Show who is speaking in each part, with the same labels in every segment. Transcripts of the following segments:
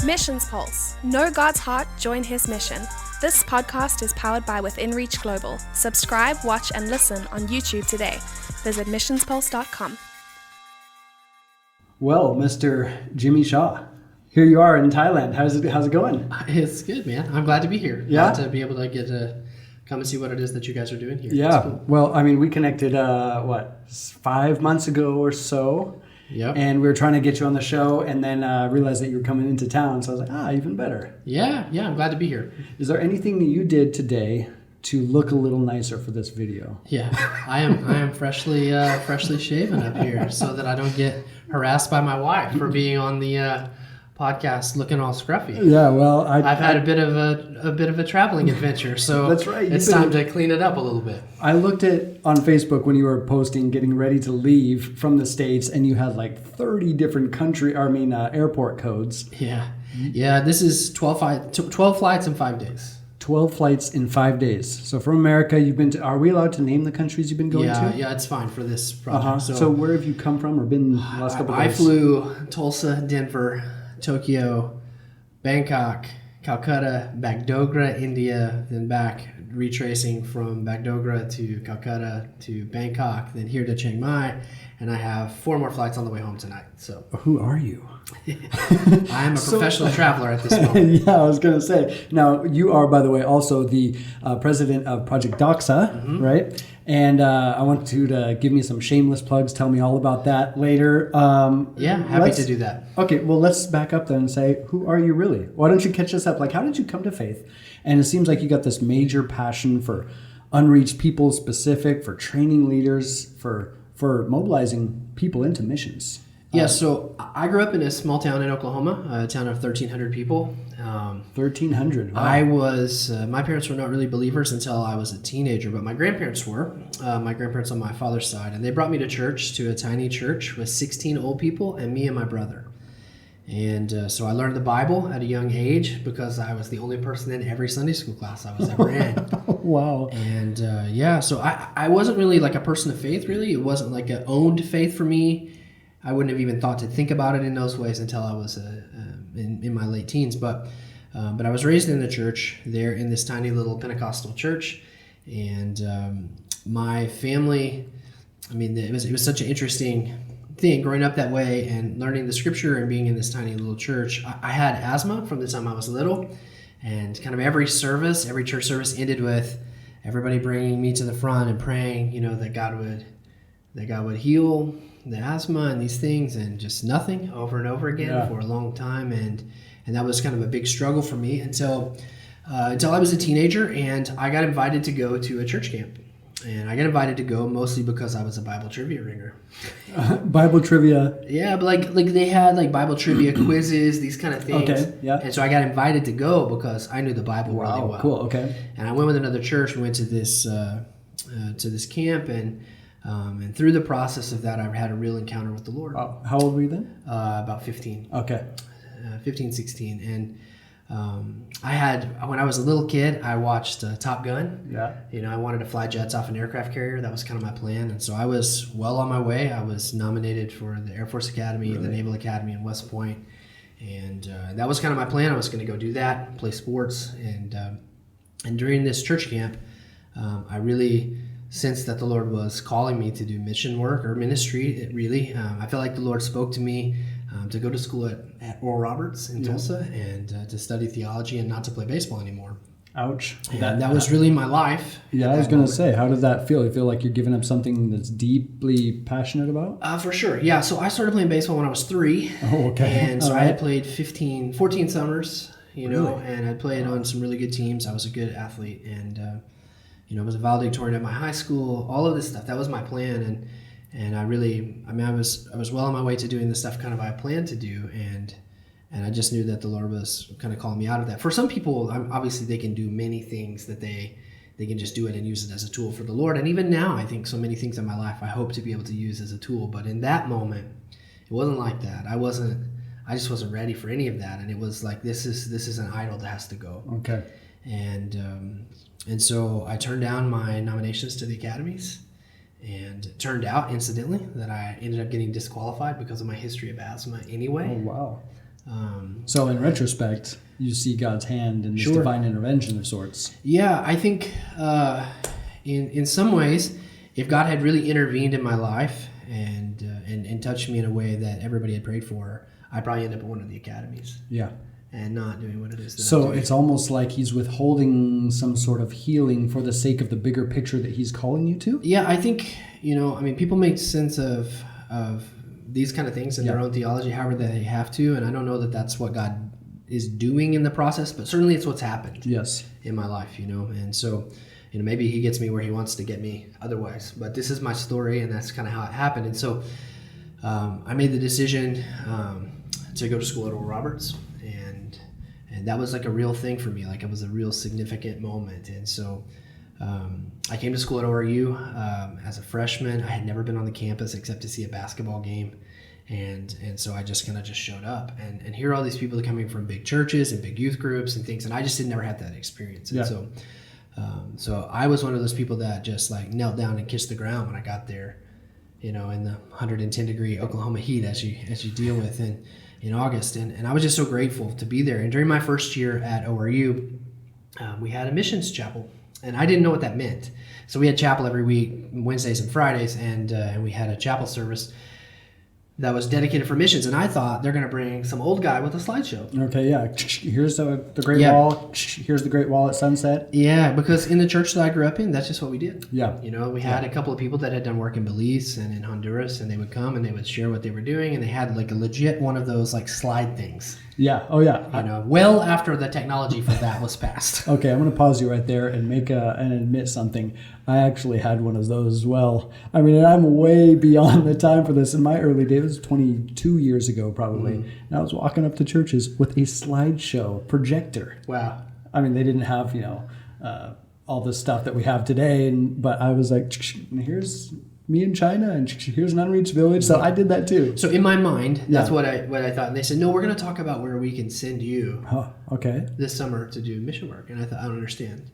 Speaker 1: Missions Pulse. Know God's heart, join His mission. This podcast is powered by Within Reach Global. Subscribe, watch, and listen on YouTube today. Visit missionspulse.com.
Speaker 2: Well, Mr. Jimmy Shaw, here you are in Thailand. How's it going?
Speaker 3: It's good, man. I'm glad to be here.
Speaker 2: Yeah?
Speaker 3: Glad to be able to get to come and see what it is that you guys are doing here.
Speaker 2: Yeah.
Speaker 3: Cool.
Speaker 2: Well, I mean, we connected, 5 months ago or so.
Speaker 3: Yep.
Speaker 2: And we were trying to get you on the show and then realized that you were coming into town. So I was like, even better.
Speaker 3: Yeah, I'm glad to be here.
Speaker 2: Is there anything that you did today to look a little nicer for this video?
Speaker 3: Yeah, I am freshly shaven up here so that I don't get harassed by my wife for being on the podcast looking all scruffy.
Speaker 2: Yeah, well,
Speaker 3: I've had a bit of a traveling adventure, so
Speaker 2: that's right.
Speaker 3: It's time to clean it up a little bit.
Speaker 2: I looked at on Facebook when you were posting getting ready to leave from the States, and you had like 30 different airport codes.
Speaker 3: Yeah. This is 12 flights in 5 days.
Speaker 2: 12 flights in 5 days. So from America, you've been to. Are we allowed to name the countries you've been going to?
Speaker 3: Yeah, it's fine for this project.
Speaker 2: So where have you come from or been the last couple of days?
Speaker 3: I flew Tulsa, Denver, Tokyo, Bangkok, Calcutta, Bagdogra, India, then back, retracing from Bagdogra to Calcutta to Bangkok, then here to Chiang Mai, and I have 4 more flights on the way home tonight. So
Speaker 2: who are you?
Speaker 3: I am a professional traveler at this moment.
Speaker 2: Yeah, I was going to say. Now, you are, by the way, also the president of Project Doxa, right? And I want you to give me some shameless plugs. Tell me all about that later.
Speaker 3: Happy to do that.
Speaker 2: Okay, well, let's back up then and say, who are you really? Why don't you catch us up? Like, how did you come to faith? And it seems like you got this major passion for unreached people specific, for training leaders, for mobilizing people into missions.
Speaker 3: Yeah, so I grew up in a small town in Oklahoma, a town of 1,300 people.
Speaker 2: 1,300. Wow.
Speaker 3: I was, my parents were not really believers until I was a teenager, but my grandparents were. My grandparents on my father's side, and they brought me to church, to a tiny church with 16 old people and me and my brother. And so I learned the Bible at a young age because I was the only person in every Sunday school class I was ever in.
Speaker 2: Wow.
Speaker 3: And so I wasn't really like a person of faith, really. It wasn't like an owned faith for me. I wouldn't have even thought to think about it in those ways until I was in my late teens. But I was raised in the church there in this tiny little Pentecostal church. And my family, it was such an interesting thing growing up that way and learning the scripture and being in this tiny little church. I had asthma from the time I was little, and kind of every church service ended with everybody bringing me to the front and praying, that God would heal the asthma and these things, and just nothing over and over again for a long time. And that was kind of a big struggle for me until I was a teenager, and I got invited to go to a church camp. And I got invited to go mostly because I was a Bible trivia ringer.
Speaker 2: Bible trivia?
Speaker 3: Yeah, but like they had like Bible trivia quizzes, these kind of things.
Speaker 2: Okay, yeah.
Speaker 3: And so I got invited to go because I knew the Bible really well.
Speaker 2: Cool, okay.
Speaker 3: And I went with another church. We went to this camp, and through the process of that, I had a real encounter with the Lord.
Speaker 2: Oh, how old were you then?
Speaker 3: About 15.
Speaker 2: Okay.
Speaker 3: 15, 16. And when I was a little kid, I watched Top Gun.
Speaker 2: Yeah.
Speaker 3: I wanted to fly jets off an aircraft carrier. That was kind of my plan. And so I was well on my way. I was nominated for the Air Force Academy, the Naval Academy in West Point. And that was kind of my plan. I was going to go do that, play sports. And during this church camp, I really sensed that the Lord was calling me to do mission work or ministry. I felt like the Lord spoke to me to go to school at Oral Roberts in Tulsa and to study theology and not to play baseball anymore.
Speaker 2: Ouch.
Speaker 3: And that was really my life.
Speaker 2: Yeah, I was going to say, how did that feel? You feel like you're giving up something that's deeply passionate about?
Speaker 3: For sure. Yeah, so I started playing baseball when I was 3.
Speaker 2: Oh, okay.
Speaker 3: And so I had played 14 summers,
Speaker 2: Really?
Speaker 3: And I played on some really good teams. I was a good athlete, and I was a valedictorian at my high school, all of this stuff. That was my plan, and I really, I was well on my way to doing the stuff kind of I planned to do, and I just knew that the Lord was kind of calling me out of that. For some people, obviously they can do many things that they can just do it and use it as a tool for the Lord. And even now, I think so many things in my life I hope to be able to use as a tool. But in that moment, it wasn't like that. I just wasn't ready for any of that. And it was like, this is an idol that has to go.
Speaker 2: Okay.
Speaker 3: And so I turned down my nominations to the academies, and it turned out, incidentally, that I ended up getting disqualified because of my history of asthma anyway.
Speaker 2: Oh, wow. So in retrospect, you see God's hand in this
Speaker 3: Sure.
Speaker 2: divine intervention of sorts.
Speaker 3: Yeah, I think in some ways, if God had really intervened in my life and touched me in a way that everybody had prayed for, I'd probably end up at one of the academies
Speaker 2: Yeah.
Speaker 3: and not doing what it is that I'm
Speaker 2: So
Speaker 3: doing.
Speaker 2: it's almost like he's withholding some sort of healing for the sake of the bigger picture that he's calling you to?
Speaker 3: Yeah, I think, people make sense of these kind of things in their own theology, however they have to, and I don't know that that's what God is doing in the process, but certainly it's what's happened
Speaker 2: Yes.
Speaker 3: in my life, and so, maybe he gets me where he wants to get me otherwise, but this is my story, and that's kind of how it happened. And so I made the decision to go to school at Oral Roberts, and that was like a real thing for me, like it was a real significant moment. And so I came to school at ORU as a freshman. I had never been on the campus except to see a basketball game. And so I just kind of just showed up, and here are all these people coming from big churches and big youth groups and things, and I just had never had that experience. And so I was one of those people that just like knelt down and kissed the ground when I got there, in the 110-degree Oklahoma heat as you deal with in August, and I was just so grateful to be there. And during my first year at ORU, we had a missions chapel. And I didn't know what that meant. So we had chapel every week, Wednesdays and Fridays, and we had a chapel service that was dedicated for missions. And I thought they're going to bring some old guy with a slideshow.
Speaker 2: Okay, yeah. Here's the Great
Speaker 3: Yeah.
Speaker 2: Wall. Here's the Great Wall at sunset.
Speaker 3: Yeah, because in the church that I grew up in, that's just what we did.
Speaker 2: Yeah.
Speaker 3: We had a couple of people that had done work in Belize and in Honduras, and they would come and they would share what they were doing, and they had like a legit one of those like slide things.
Speaker 2: Yeah. Oh, yeah.
Speaker 3: Well after the technology for that was passed.
Speaker 2: Okay, I'm going to pause you right there and and admit something. I actually had one of those as well. I mean, and I'm way beyond the time for this. In my early days, it was 22 years ago probably, and I was walking up to churches with a slideshow projector.
Speaker 3: Wow.
Speaker 2: I mean, they didn't have, all the stuff that we have today, but I was like, here's me in China, and here's an unreached village. So I did that too.
Speaker 3: So in my mind, that's what I thought. And they said, no, we're going to talk about where we can send you
Speaker 2: Okay.
Speaker 3: this summer to do mission work. And I thought, I don't understand.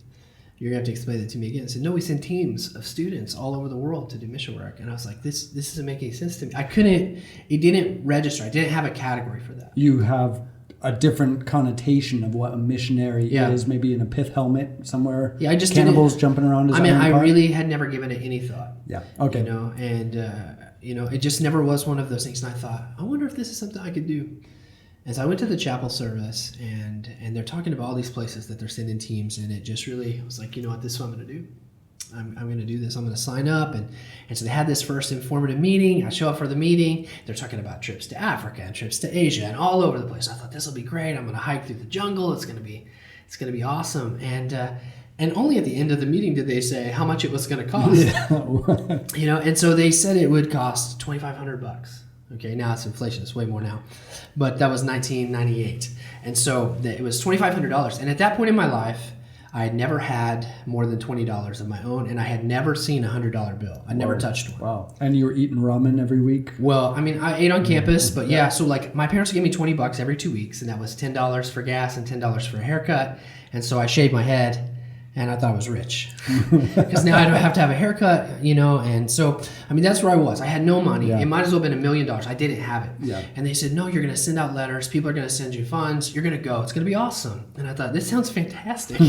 Speaker 3: You're going to have to explain it to me again. I said, no, we send teams of students all over the world to do mission work. And I was like, this doesn't make any sense to me. It didn't register. I didn't have a category for that.
Speaker 2: You have a different connotation of what a missionary is, maybe in a pith helmet somewhere.
Speaker 3: Yeah, I just
Speaker 2: cannibals jumping around.
Speaker 3: I really had never given it any thought.
Speaker 2: Yeah. Okay.
Speaker 3: It just never was one of those things. And I thought, I wonder if this is something I could do. As I went to the chapel service, and they're talking about all these places that they're sending teams, and it just really was like, you know what, this is what I'm going to do. I'm going to do this. I'm going to sign up. And so they had this first informative meeting. I show up for the meeting. They're talking about trips to Africa and trips to Asia and all over the place. I thought, this will be great. I'm going to hike through the jungle. It's going to be awesome. And only at the end of the meeting did they say how much it was going to cost.
Speaker 2: Yeah.
Speaker 3: And so they said it would cost $2,500. Okay, now it's inflation. It's way more now. But that was 1998. And so it was $2,500. And at that point in my life, I had never had more than $20 of my own, and I had never seen a $100 bill. I never touched one.
Speaker 2: Wow. And you were eating ramen every week?
Speaker 3: Well, I mean, I ate on campus, but yeah, so like my parents gave me $20 every 2 weeks, and that was $10 for gas and $10 for a haircut. And so I shaved my head, and I thought I was rich because now I don't have to have a haircut, and so, I mean, that's where I was. I had no money.
Speaker 2: Yeah.
Speaker 3: It might as well have been $1 million. I didn't have it.
Speaker 2: Yeah.
Speaker 3: And they said, no, you're going to send out letters. People are going to send you funds. You're going to go. It's going to be awesome. And I thought, this sounds fantastic.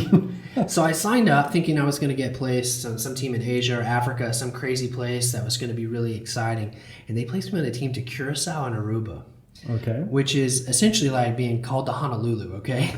Speaker 3: So I signed up thinking I was going to get placed on some team in Asia or Africa, some crazy place that was going to be really exciting. And they placed me on a team to Curacao and Aruba.
Speaker 2: Okay.
Speaker 3: Which is essentially like being called to Honolulu, okay?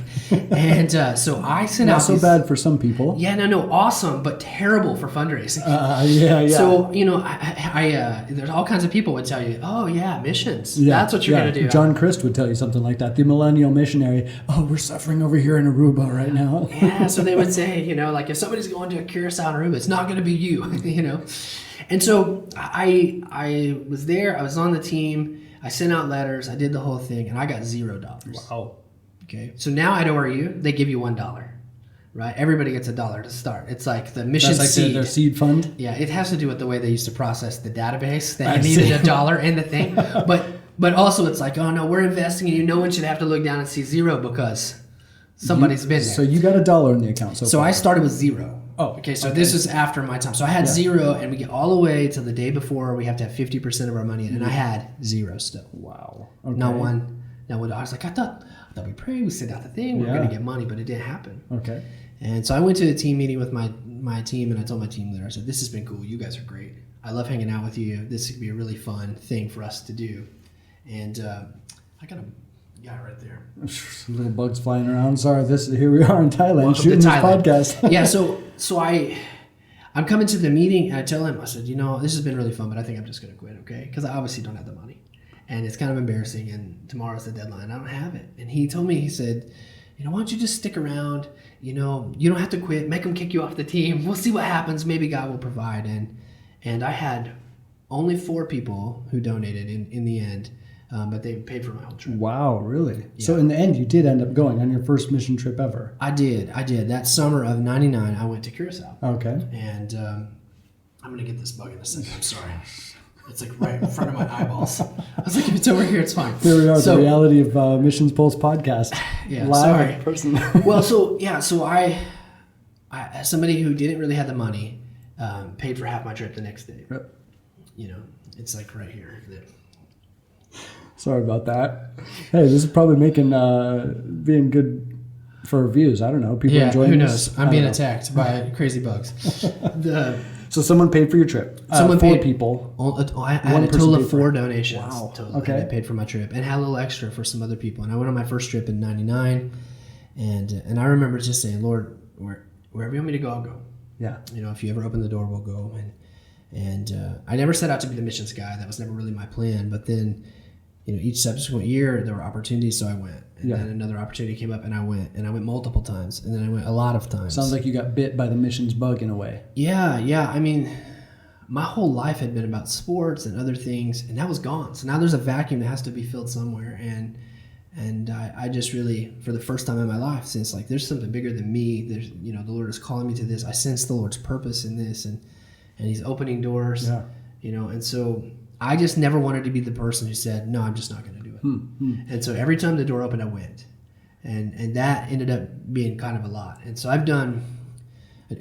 Speaker 3: And so I sent out
Speaker 2: Not so bad for some people.
Speaker 3: Yeah, no, awesome, but terrible for fundraising.
Speaker 2: Yeah.
Speaker 3: So, I there's all kinds of people would tell you, oh, yeah, missions.
Speaker 2: Yeah,
Speaker 3: That's what you're going to do.
Speaker 2: John Christ would tell you something like that. The millennial missionary, we're suffering over here in Aruba right now.
Speaker 3: Yeah, so they would say, like if somebody's going to Curacao and Aruba, it's not going to be you, And so I was there. I was on the team. I sent out letters. I did the whole thing, and I got $0.
Speaker 2: Wow.
Speaker 3: Okay. So now at ORU, they give you $1, right? Everybody gets $1 to start. It's like the mission
Speaker 2: That's like
Speaker 3: seed.
Speaker 2: their seed fund?
Speaker 3: Yeah, it has to do with the way they used to process the database. They needed $1 in the thing. But also it's like, oh no, we're investing in you. No one should have to look down and see 0 because somebody's been there.
Speaker 2: So you got $1 in the account. So
Speaker 3: I started with 0.
Speaker 2: Oh,
Speaker 3: okay. So this is after my time. So I had 0, and we get all the way to the day before we have to have 50% of our money in, and I had 0 still.
Speaker 2: Wow. Okay.
Speaker 3: Not one Now, I was like, I thought we prayed, we sent out the thing, we're going to get money, but it didn't happen.
Speaker 2: Okay.
Speaker 3: And so I went to a team meeting with my team, and I told my team leader, I said, this has been cool. You guys are great. I love hanging out with you. This could be a really fun thing for us to do. And I got a guy right there.
Speaker 2: Some little bugs flying around. Sorry, here we are in Thailand.
Speaker 3: Welcome
Speaker 2: shooting
Speaker 3: to
Speaker 2: this
Speaker 3: Thailand.
Speaker 2: podcast.
Speaker 3: Yeah, so I'm coming to the meeting, and I tell him, I said, this has been really fun, but I think I'm just going to quit, okay? Because I obviously don't have the money. And it's kind of embarrassing, and tomorrow's the deadline. I don't have it. And he told me, he said, why don't you just stick around? You don't have to quit. Make them kick you off the team. We'll see what happens. Maybe God will provide. And I had only 4 people who donated in the end, but they paid for my whole trip.
Speaker 2: Wow, really?
Speaker 3: Yeah.
Speaker 2: So in the end, you did end up going on your first mission trip ever.
Speaker 3: I did. That summer of '99, I went to Curacao.
Speaker 2: Okay.
Speaker 3: And I'm going to get this bug in a second. I'm sorry. It's like right in front of my eyeballs. I was like, if it's over here, it's fine.
Speaker 2: Here we are, the reality of Missions Pulse podcast.
Speaker 3: Yeah,
Speaker 2: live
Speaker 3: sorry.
Speaker 2: in person.
Speaker 3: Well, so I as somebody who didn't really have the money, paid for half my trip the next day.
Speaker 2: Yep.
Speaker 3: It's like right here.
Speaker 2: Sorry about that. Hey, this is probably making being good for views. I don't know. People enjoying
Speaker 3: who
Speaker 2: this.
Speaker 3: knows? I'm being attacked by crazy bugs.
Speaker 2: So someone paid for your trip.
Speaker 3: Someone
Speaker 2: 4
Speaker 3: paid-
Speaker 2: people.
Speaker 3: I had a total of 4 donations.
Speaker 2: Wow.
Speaker 3: Total,
Speaker 2: Okay.
Speaker 3: And I paid for my trip and had a little extra for some other people. And I went on my first trip in '99, and I remember just saying, Lord, wherever you want me to go, I'll go.
Speaker 2: Yeah.
Speaker 3: If you ever open the door, we'll go. And I never set out to be the missions guy. That was never really my plan. But then, each subsequent year there were opportunities, so I went. And then another opportunity came up, and I went. And I went multiple times, and then I went a lot of times.
Speaker 2: Sounds like you got bit by the missions bug in a way.
Speaker 3: Yeah. I mean, my whole life had been about sports and other things, and that was gone. So now there's a vacuum that has to be filled somewhere. And I just really, for the first time in my life, since like there's something bigger than me. There's the Lord is calling me to this. I sense the Lord's purpose in this, and He's opening doors.
Speaker 2: Yeah.
Speaker 3: And so I just never wanted to be the person who said, no, I'm just not going to do it. And so every time the door opened, I went. And that ended up being kind of a lot. And so I've done,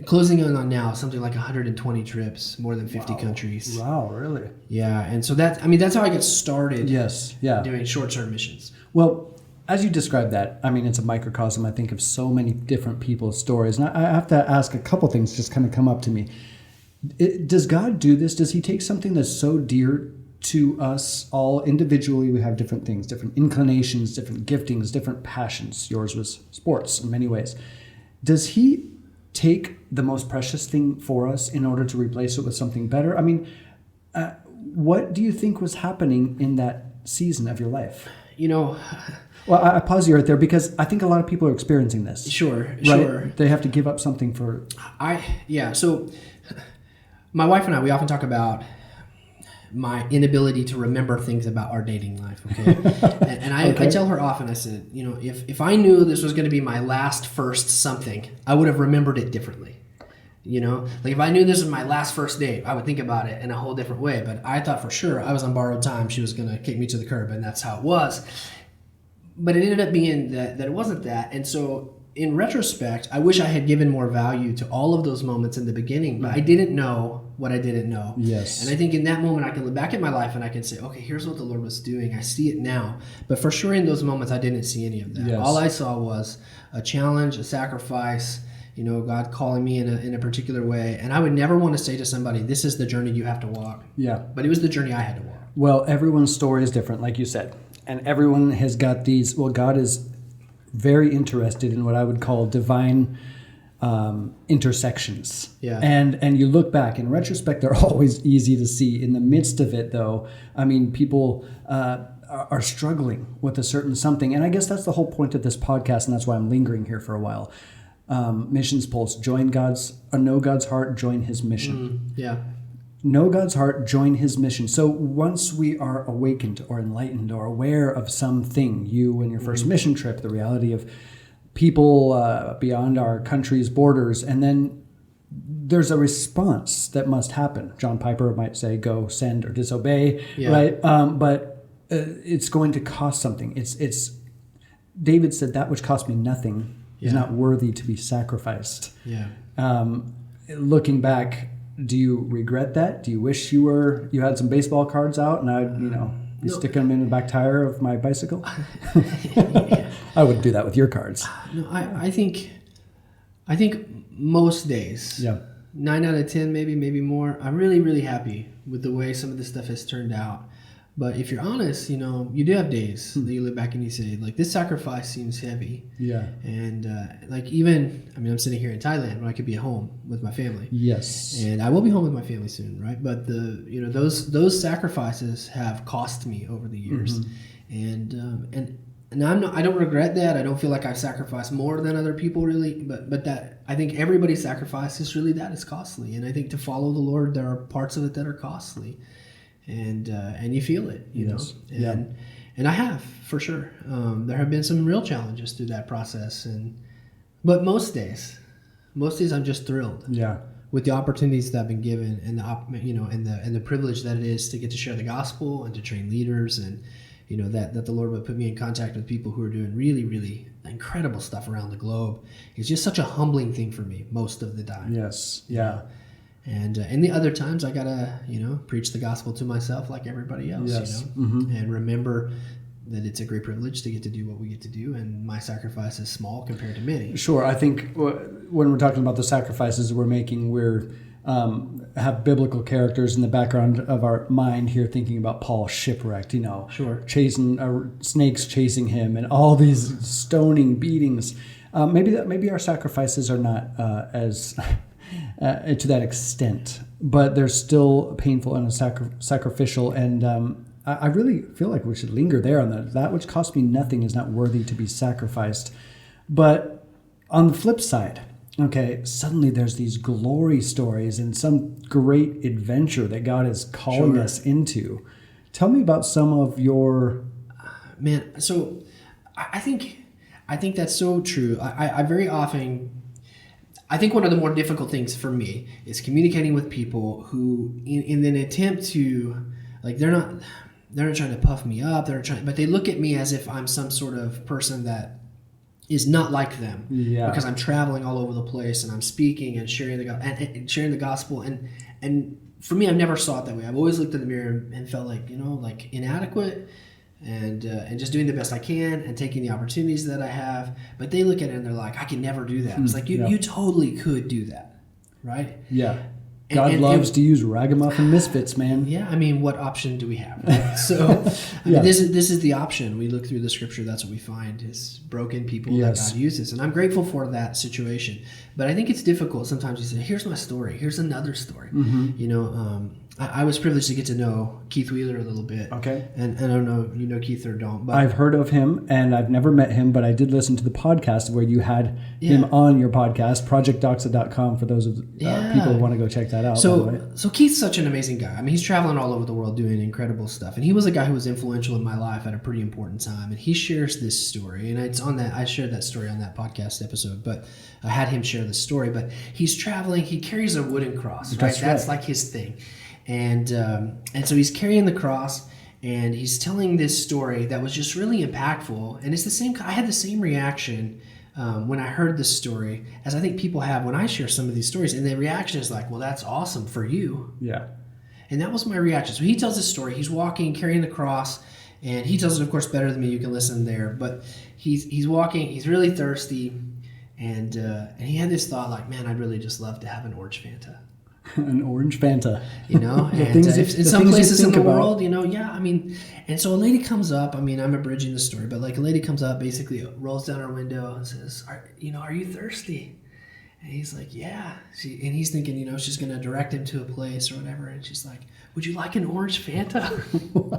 Speaker 3: closing in on now, something like 120 trips, more than 50 countries.
Speaker 2: Wow, really?
Speaker 3: Yeah. And so that's how I got started.
Speaker 2: Yes, yeah.
Speaker 3: Doing short-term missions.
Speaker 2: Well, as you described that, I mean, it's a microcosm, I think, of so many different people's stories. And I have to ask a couple things just kind of come up to me. Does God do this? Does He take something that's so dear to us all individually? We have different things, different inclinations, different giftings, different passions. Yours was sports in many ways. Does He take the most precious thing for us in order to replace it with something better? I mean, what do you think was happening in that season of your life? Well, I pause you right there because I think a lot of people are experiencing this.
Speaker 3: Sure.
Speaker 2: They have to give up something for...
Speaker 3: So my wife and I, we often talk about my inability to remember things about our dating life, okay? And I tell her often, I said, if I knew this was going to be my last first something, I would have remembered it differently. Like if I knew this was my last first date, I would think about it in a whole different way. But I thought for sure I was on borrowed time. She was going to kick me to the curb, and that's how it was. But it ended up being that it wasn't that. And so in retrospect, I wish I had given more value to all of those moments in the beginning, but I didn't know what I didn't know.
Speaker 2: Yes.
Speaker 3: And I think in that moment, I can look back at my life and I can say, okay, here's what the Lord was doing. I see it now. But for sure in those moments, I didn't see any of that.
Speaker 2: Yes.
Speaker 3: All I saw was a challenge, a sacrifice, God calling me in a particular way. And I would never want to say to somebody, this is the journey you have to walk.
Speaker 2: Yeah.
Speaker 3: But it was the journey I had to walk.
Speaker 2: Well, everyone's story is different, like you said. And everyone has got these, God is very interested in what I would call divine intersections.
Speaker 3: Yeah.
Speaker 2: And you look back, in retrospect, they're always easy to see. In the midst of it, though, I mean, people are struggling with a certain something. And I guess that's the whole point of this podcast, and that's why I'm lingering here for a while. Missions Pulse, know God's heart, join His mission.
Speaker 3: Yeah.
Speaker 2: Know God's heart, join His mission. So once we are awakened or enlightened or aware of something, you and your first mission trip, the reality of people beyond our country's borders, and then there's a response that must happen. John Piper might say, go, send, or disobey, right? But it's going to cost something. It's David said, that which cost me nothing is not worthy to be sacrificed.
Speaker 3: Yeah.
Speaker 2: Looking back, do you regret that? Do you wish you had some baseball cards out and You
Speaker 3: No.
Speaker 2: stick them in the back tire of my bicycle?
Speaker 3: Yeah.
Speaker 2: I would do that with your cards.
Speaker 3: No, I think most days,
Speaker 2: Yeah.
Speaker 3: 9 out of 10, maybe more, I'm really, really happy with the way some of this stuff has turned out. But if you're honest, you do have days that you look back and you say, like, this sacrifice seems heavy.
Speaker 2: Yeah.
Speaker 3: And I'm sitting here in Thailand, but I could be at home with my family.
Speaker 2: Yes.
Speaker 3: And I will be home with my family soon, right? But those sacrifices have cost me over the years, and I don't regret that. I don't feel like I've sacrificed more than other people, really. But that, I think everybody's sacrifice is really that is costly. And I think to follow the Lord, there are parts of it that are costly, and you feel it,
Speaker 2: Yes.
Speaker 3: know. And I have, for sure. There have been some real challenges through that process, but most days I'm just thrilled.
Speaker 2: Yeah.
Speaker 3: With the opportunities that I've been given, and the privilege that it is to get to share the gospel and to train leaders, and that the Lord would put me in contact with people who are doing really, really incredible stuff around the globe. It's just such a humbling thing for me most of the time.
Speaker 2: Yes. Yeah.
Speaker 3: And the other times I gotta preach the gospel to myself like everybody else.
Speaker 2: Yes.
Speaker 3: And remember that it's a great privilege to get to do what we get to do, and my sacrifice is small compared to many.
Speaker 2: Sure. I think when we're talking about the sacrifices we're making, we're have biblical characters in the background of our mind here, thinking about Paul shipwrecked,
Speaker 3: Sure.
Speaker 2: chasing snakes chasing him, and all these stoning beatings. Maybe our sacrifices are not as to that extent, but they're still painful and sacrificial. And I really feel like we should linger there on that. That which cost me nothing is not worthy to be sacrificed. But on the flip side, okay, suddenly there's these glory stories and some great adventure that God is calling
Speaker 3: Sure.
Speaker 2: us into. Tell me about some of your...
Speaker 3: Man, so I think that's so true. I very often, I think one of the more difficult things for me is communicating with people who, in an attempt to, like, they're not trying to puff me up. But they look at me as if I'm some sort of person that is not like them.
Speaker 2: Yeah.
Speaker 3: Because I'm traveling all over the place and I'm speaking and sharing sharing the gospel. And for me, I've never saw it that way. I've always looked in the mirror and felt like, like inadequate and just doing the best I can and taking the opportunities that I have. But they look at it and they're like, I can never do that. It's like, you totally could do that, right?
Speaker 2: Yeah. God loves to use ragamuffin misfits, man.
Speaker 3: Yeah, I mean, what option do we have? Right? So, I mean, this is the option. We look through the scripture, that's what we find is broken people that God uses. And I'm grateful for that situation. But I think it's difficult. Sometimes you say, here's my story. Here's another story. I was privileged to get to know Keith Wheeler a little bit.
Speaker 2: Okay.
Speaker 3: And I don't know if you know Keith or don't. But
Speaker 2: I've heard of him, and I've never met him, but I did listen to the podcast where you had him on your podcast, projectdoxa.com, for those of people who want to go check that out.
Speaker 3: So Keith's such an amazing guy. I mean, he's traveling all over the world doing incredible stuff. And he was a guy who was influential in my life at a pretty important time. And he shares this story. And it's on that, I shared that story on that podcast episode, but I had him share the story. But he's traveling, he carries a wooden cross, right? That's like his thing. And so he's carrying the cross, and he's telling this story that was just really impactful. And it's the same. I had the same reaction when I heard this story as I think people have when I share some of these stories. And the reaction is like, "Well, that's awesome for you."
Speaker 2: Yeah.
Speaker 3: And that was my reaction. So he tells this story. He's walking, carrying the cross, and he tells it, of course, better than me. You can listen there. But he's walking. He's really thirsty, and he had this thought like, "Man, I'd really just love to have an orange Fanta."
Speaker 2: An orange Fanta.
Speaker 3: And in some places in the world, I mean, and so a lady comes up, I mean, I'm abridging the story, but like a lady comes up, basically rolls down her window and says, are you thirsty? And he's like, yeah. And he's thinking, she's going to direct him to a place or whatever. And she's like, would you like an orange Fanta?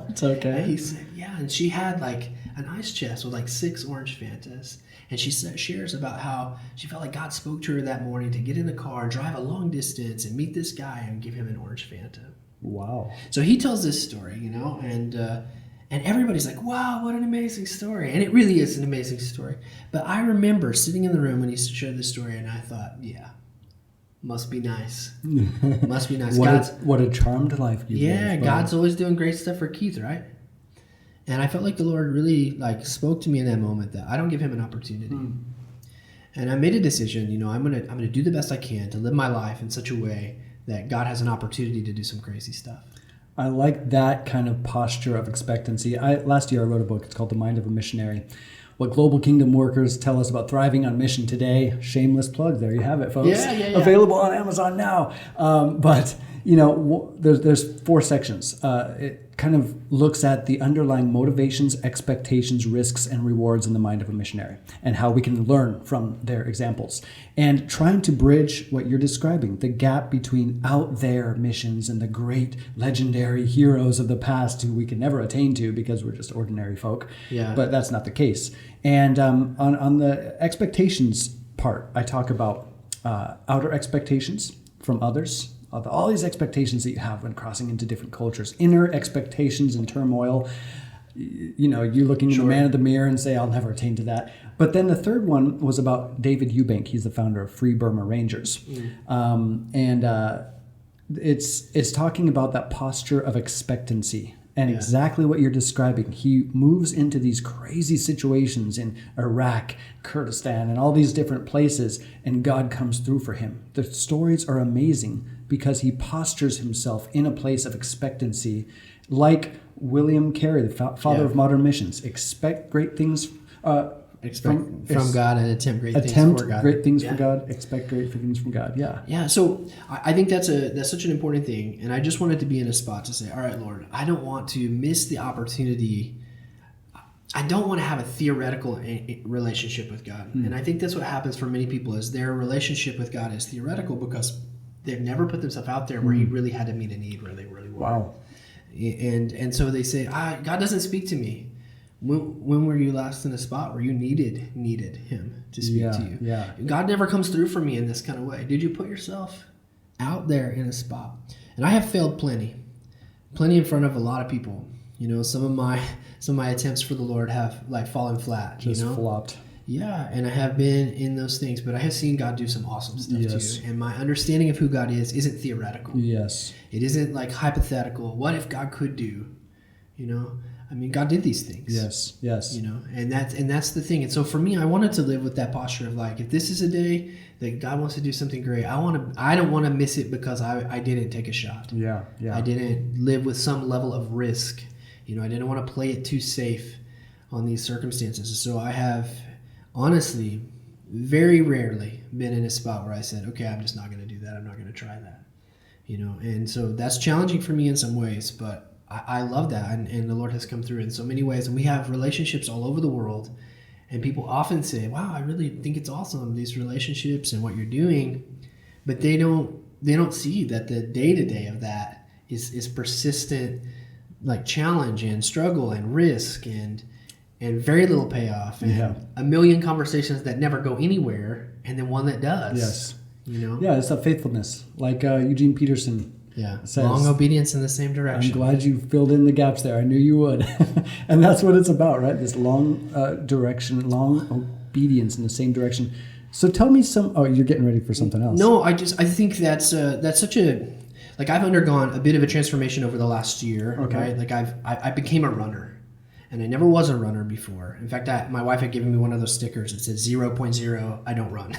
Speaker 2: That's okay.
Speaker 3: And he said, yeah. And she had like an ice chest with like 6 orange Fantas. And she shares about how she felt like God spoke to her that morning to get in the car, drive a long distance, and meet this guy and give him an orange Fanta.
Speaker 2: Wow.
Speaker 3: So he tells this story, and everybody's like, wow, what an amazing story. And it really is an amazing story. But I remember sitting in the room when he shared this story, and I thought, yeah, must be nice. Must be nice.
Speaker 2: What a charmed life you live.
Speaker 3: Yeah, God's always doing great stuff for Keith, right? And I felt like the Lord really spoke to me in that moment that I don't give him an opportunity. And I made a decision, I'm gonna do the best I can to live my life in such a way that God has an opportunity to do some crazy stuff.
Speaker 2: I like that kind of posture of expectancy. Last year I wrote a book. It's called The Mind of a Missionary. What global kingdom workers tell us about thriving on mission today. Shameless plug. There you have it, folks.
Speaker 3: Yeah.
Speaker 2: Available on Amazon now. But you know, there's 4 sections. It kind of looks at the underlying motivations, expectations, risks, and rewards in the mind of a missionary, and how we can learn from their examples. And trying to bridge what you're describing, the gap between out there missions and the great legendary heroes of the past who we can never attain to because we're just ordinary folk.
Speaker 3: Yeah.
Speaker 2: But that's not the case. And on the expectations part, I talk about outer expectations from others, all these expectations that you have when crossing into different cultures, inner expectations and turmoil. You know, you looking in the man of the mirror and say, I'll never attain to that. But then the third one was about David Eubank. He's the founder of Free Burma Rangers. It's talking about that posture of expectancy. And exactly what you're describing. He moves into these crazy situations in Iraq, Kurdistan, and all these different places, and God comes through for him. The stories are amazing because he postures himself in a place of expectancy, like William Carey, the father of modern missions. Expect great things
Speaker 3: From God and attempt great things for God.
Speaker 2: Great things for God. Expect great things from God. Yeah.
Speaker 3: Yeah. So I think that's such an important thing, and I just wanted to be in a spot to say, all right, Lord, I don't want to miss the opportunity. I don't want to have a theoretical relationship with God, and I think that's what happens for many people is their relationship with God is theoretical because they've never put themselves out there where He really had to meet a need where they really were.
Speaker 2: Wow.
Speaker 3: And so they say, God doesn't speak to me. When were you last in a spot where you needed him to speak to you?
Speaker 2: Yeah.
Speaker 3: God never comes through for me in this kind of way. Did you put yourself out there in a spot? And I have failed plenty in front of a lot of people. You know, some of my attempts for the Lord have like fallen flat.
Speaker 2: Just flopped.
Speaker 3: Yeah, and I have been in those things, but I have seen God do some awesome stuff too. And my understanding of who God is isn't theoretical.
Speaker 2: Yes.
Speaker 3: It isn't like hypothetical. What if God could do? You know, I mean, God did these things.
Speaker 2: Yes.
Speaker 3: You know, and that's the thing. And so for me, I wanted to live with that posture of like, if this is a day that God wants to do something great, I don't want to miss it because I didn't take a shot.
Speaker 2: Yeah.
Speaker 3: I didn't live with some level of risk. You know, I didn't want to play it too safe on these circumstances. So I have honestly very rarely been in a spot where I said, okay, I'm just not going to do that. I'm not going to try that. You know, and so that's challenging for me in some ways, but I love that, and the Lord has come through in so many ways, and we have relationships all over the world, and people often say, wow, I really think it's awesome, these relationships and what you're doing, but they don't see that the day-to-day of that is persistent, like challenge and struggle and risk and very little payoff and a million conversations that never go anywhere, and then one that does.
Speaker 2: Yes.
Speaker 3: You know?
Speaker 2: Yeah, it's that faithfulness, like Eugene Peterson.
Speaker 3: Yeah,
Speaker 2: says,
Speaker 3: long obedience in the same direction.
Speaker 2: I'm glad you filled in the gaps there. I knew you would. And that's what it's about, right? This long direction, long obedience in the same direction. So tell me you're getting ready for something else.
Speaker 3: No, I think that's such a, like I've undergone a bit of a transformation over the last year, right? Like I became a runner. And I never was a runner before. In fact, my wife had given me one of those stickers that said 0.0, I don't run.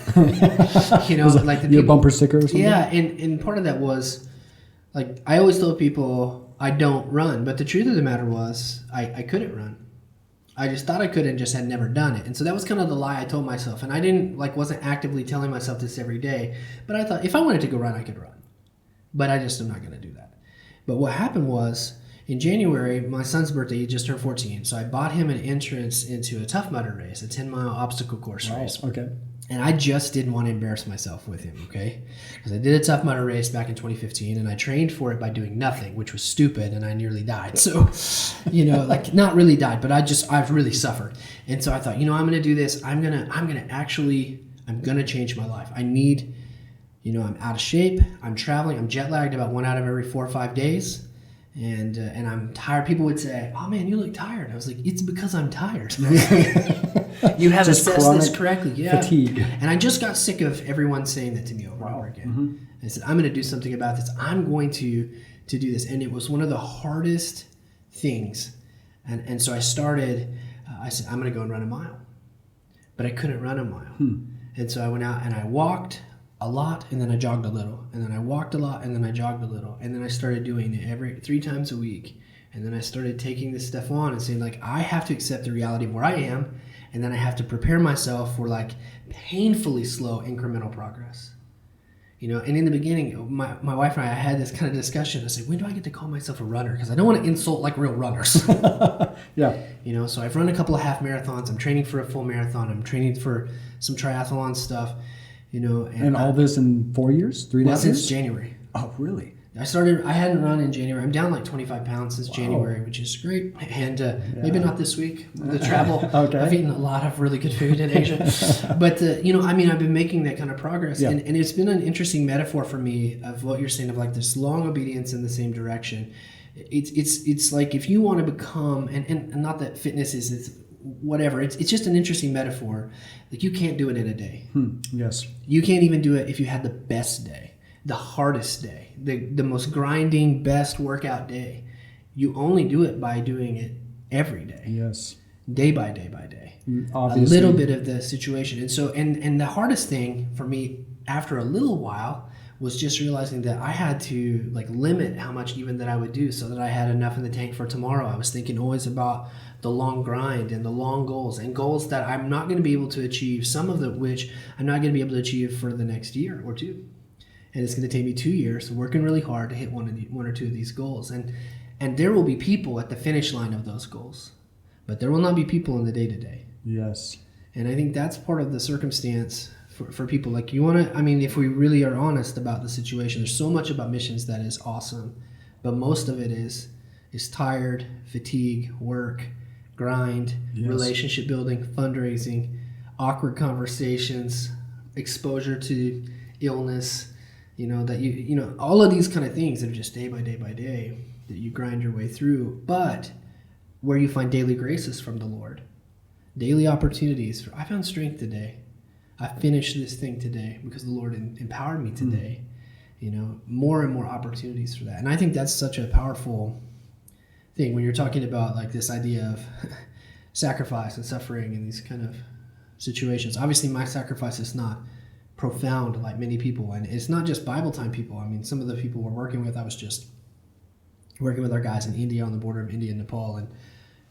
Speaker 3: You know, like
Speaker 2: your bumper sticker or something?
Speaker 3: Yeah, and part of that was, like, I always told people I don't run, but the truth of the matter was I couldn't run. I just thought I could and just had never done it. And so that was kind of the lie I told myself. And I wasn't actively telling myself this every day, but I thought if I wanted to go run, I could run. But I just am not going to do that. But what happened was, in January, my son's birthday, he just turned 14. So I bought him an entrance into a Tough Mudder race, a 10-mile obstacle course race.
Speaker 2: Okay.
Speaker 3: And I just didn't want to embarrass myself with him, okay? Because I did a Tough Mudder race back in 2015, and I trained for it by doing nothing, which was stupid, and I nearly died. So, you know, like not really died, but I've really suffered. And so I thought, you know, I'm going to do this. I'm going to change my life. I'm out of shape. I'm traveling. I'm jet lagged about 1 out of every 4 or 5 days. And I'm tired. People would say, oh man, you look tired. I was like, it's because I'm tired. You have assessed this correctly. Yeah.
Speaker 2: Fatigue.
Speaker 3: And I just got sick of everyone saying that to me over and over again. Mm-hmm. I said, I'm going to do something about this. I'm going to do this. And it was one of the hardest things. And so I started, I said, I'm going to go and run a mile. But I couldn't run a mile. And so I went out and I walked a lot, and then I jogged a little, and then I walked a lot, and then I jogged a little, and then I started doing it 3 times a week. And then I started taking this stuff on and saying, like, I have to accept the reality of where I am, and then I have to prepare myself for, like, painfully slow incremental progress. And in the beginning, my wife and I had this kind of discussion. I said, when do I get to call myself a runner? Because I don't want to insult, like, real runners.
Speaker 2: Yeah.
Speaker 3: So I've run a couple of half marathons. I'm training for a full marathon. I'm training for some triathlon stuff,
Speaker 2: And all this in 4 years? 3.5 years?
Speaker 3: Since January.
Speaker 2: Oh, really?
Speaker 3: I hadn't run in January. I'm down like 25 pounds since January, which is great. And maybe not this week, the travel.
Speaker 2: Okay.
Speaker 3: I've eaten a lot of really good food in Asia. But, I've been making that kind of progress.
Speaker 2: Yeah.
Speaker 3: And it's been an interesting metaphor for me of what you're saying of like this long obedience in the same direction. It's like if you want to become, and not that fitness is whatever, it's just an interesting metaphor. Like you can't do it in a day.
Speaker 2: Yes.
Speaker 3: You can't even do it if you had the best day, the hardest day, the most grinding, best workout day. You only do it by doing it every day.
Speaker 2: Yes.
Speaker 3: Day by day by day.
Speaker 2: Obviously.
Speaker 3: A little bit of the situation. And so, and the hardest thing for me after a little while was just realizing that I had to like limit how much even that I would do so that I had enough in the tank for tomorrow. I was thinking always about the long grind and the long goals and goals that I'm not going to be able to achieve, some of which I'm not going to be able to achieve for the next year or two. And it's going to take me 2 years working really hard to hit one or two of these goals. And there will be people at the finish line of those goals, but there will not be people in the day-to-day.
Speaker 2: Yes.
Speaker 3: And I think that's part of the circumstance for people. Like if we really are honest about the situation, there's so much about missions that is awesome, but most of it is tired, fatigue, work, grind, relationship building, fundraising, awkward conversations, exposure to illness, all of these kind of things that are just day by day by day that you grind your way through, but where you find daily graces from the Lord, daily opportunities. I found strength today. I finished this thing today because the Lord empowered me today. More and more opportunities for that. And I think that's such a powerful thing when you're talking about like this idea of sacrifice and suffering in these kind of situations. Obviously, my sacrifice is not profound like many people, and it's not just Bible time people. I mean, some of the people we're working with, I was just working with our guys in India, on the border of India and Nepal,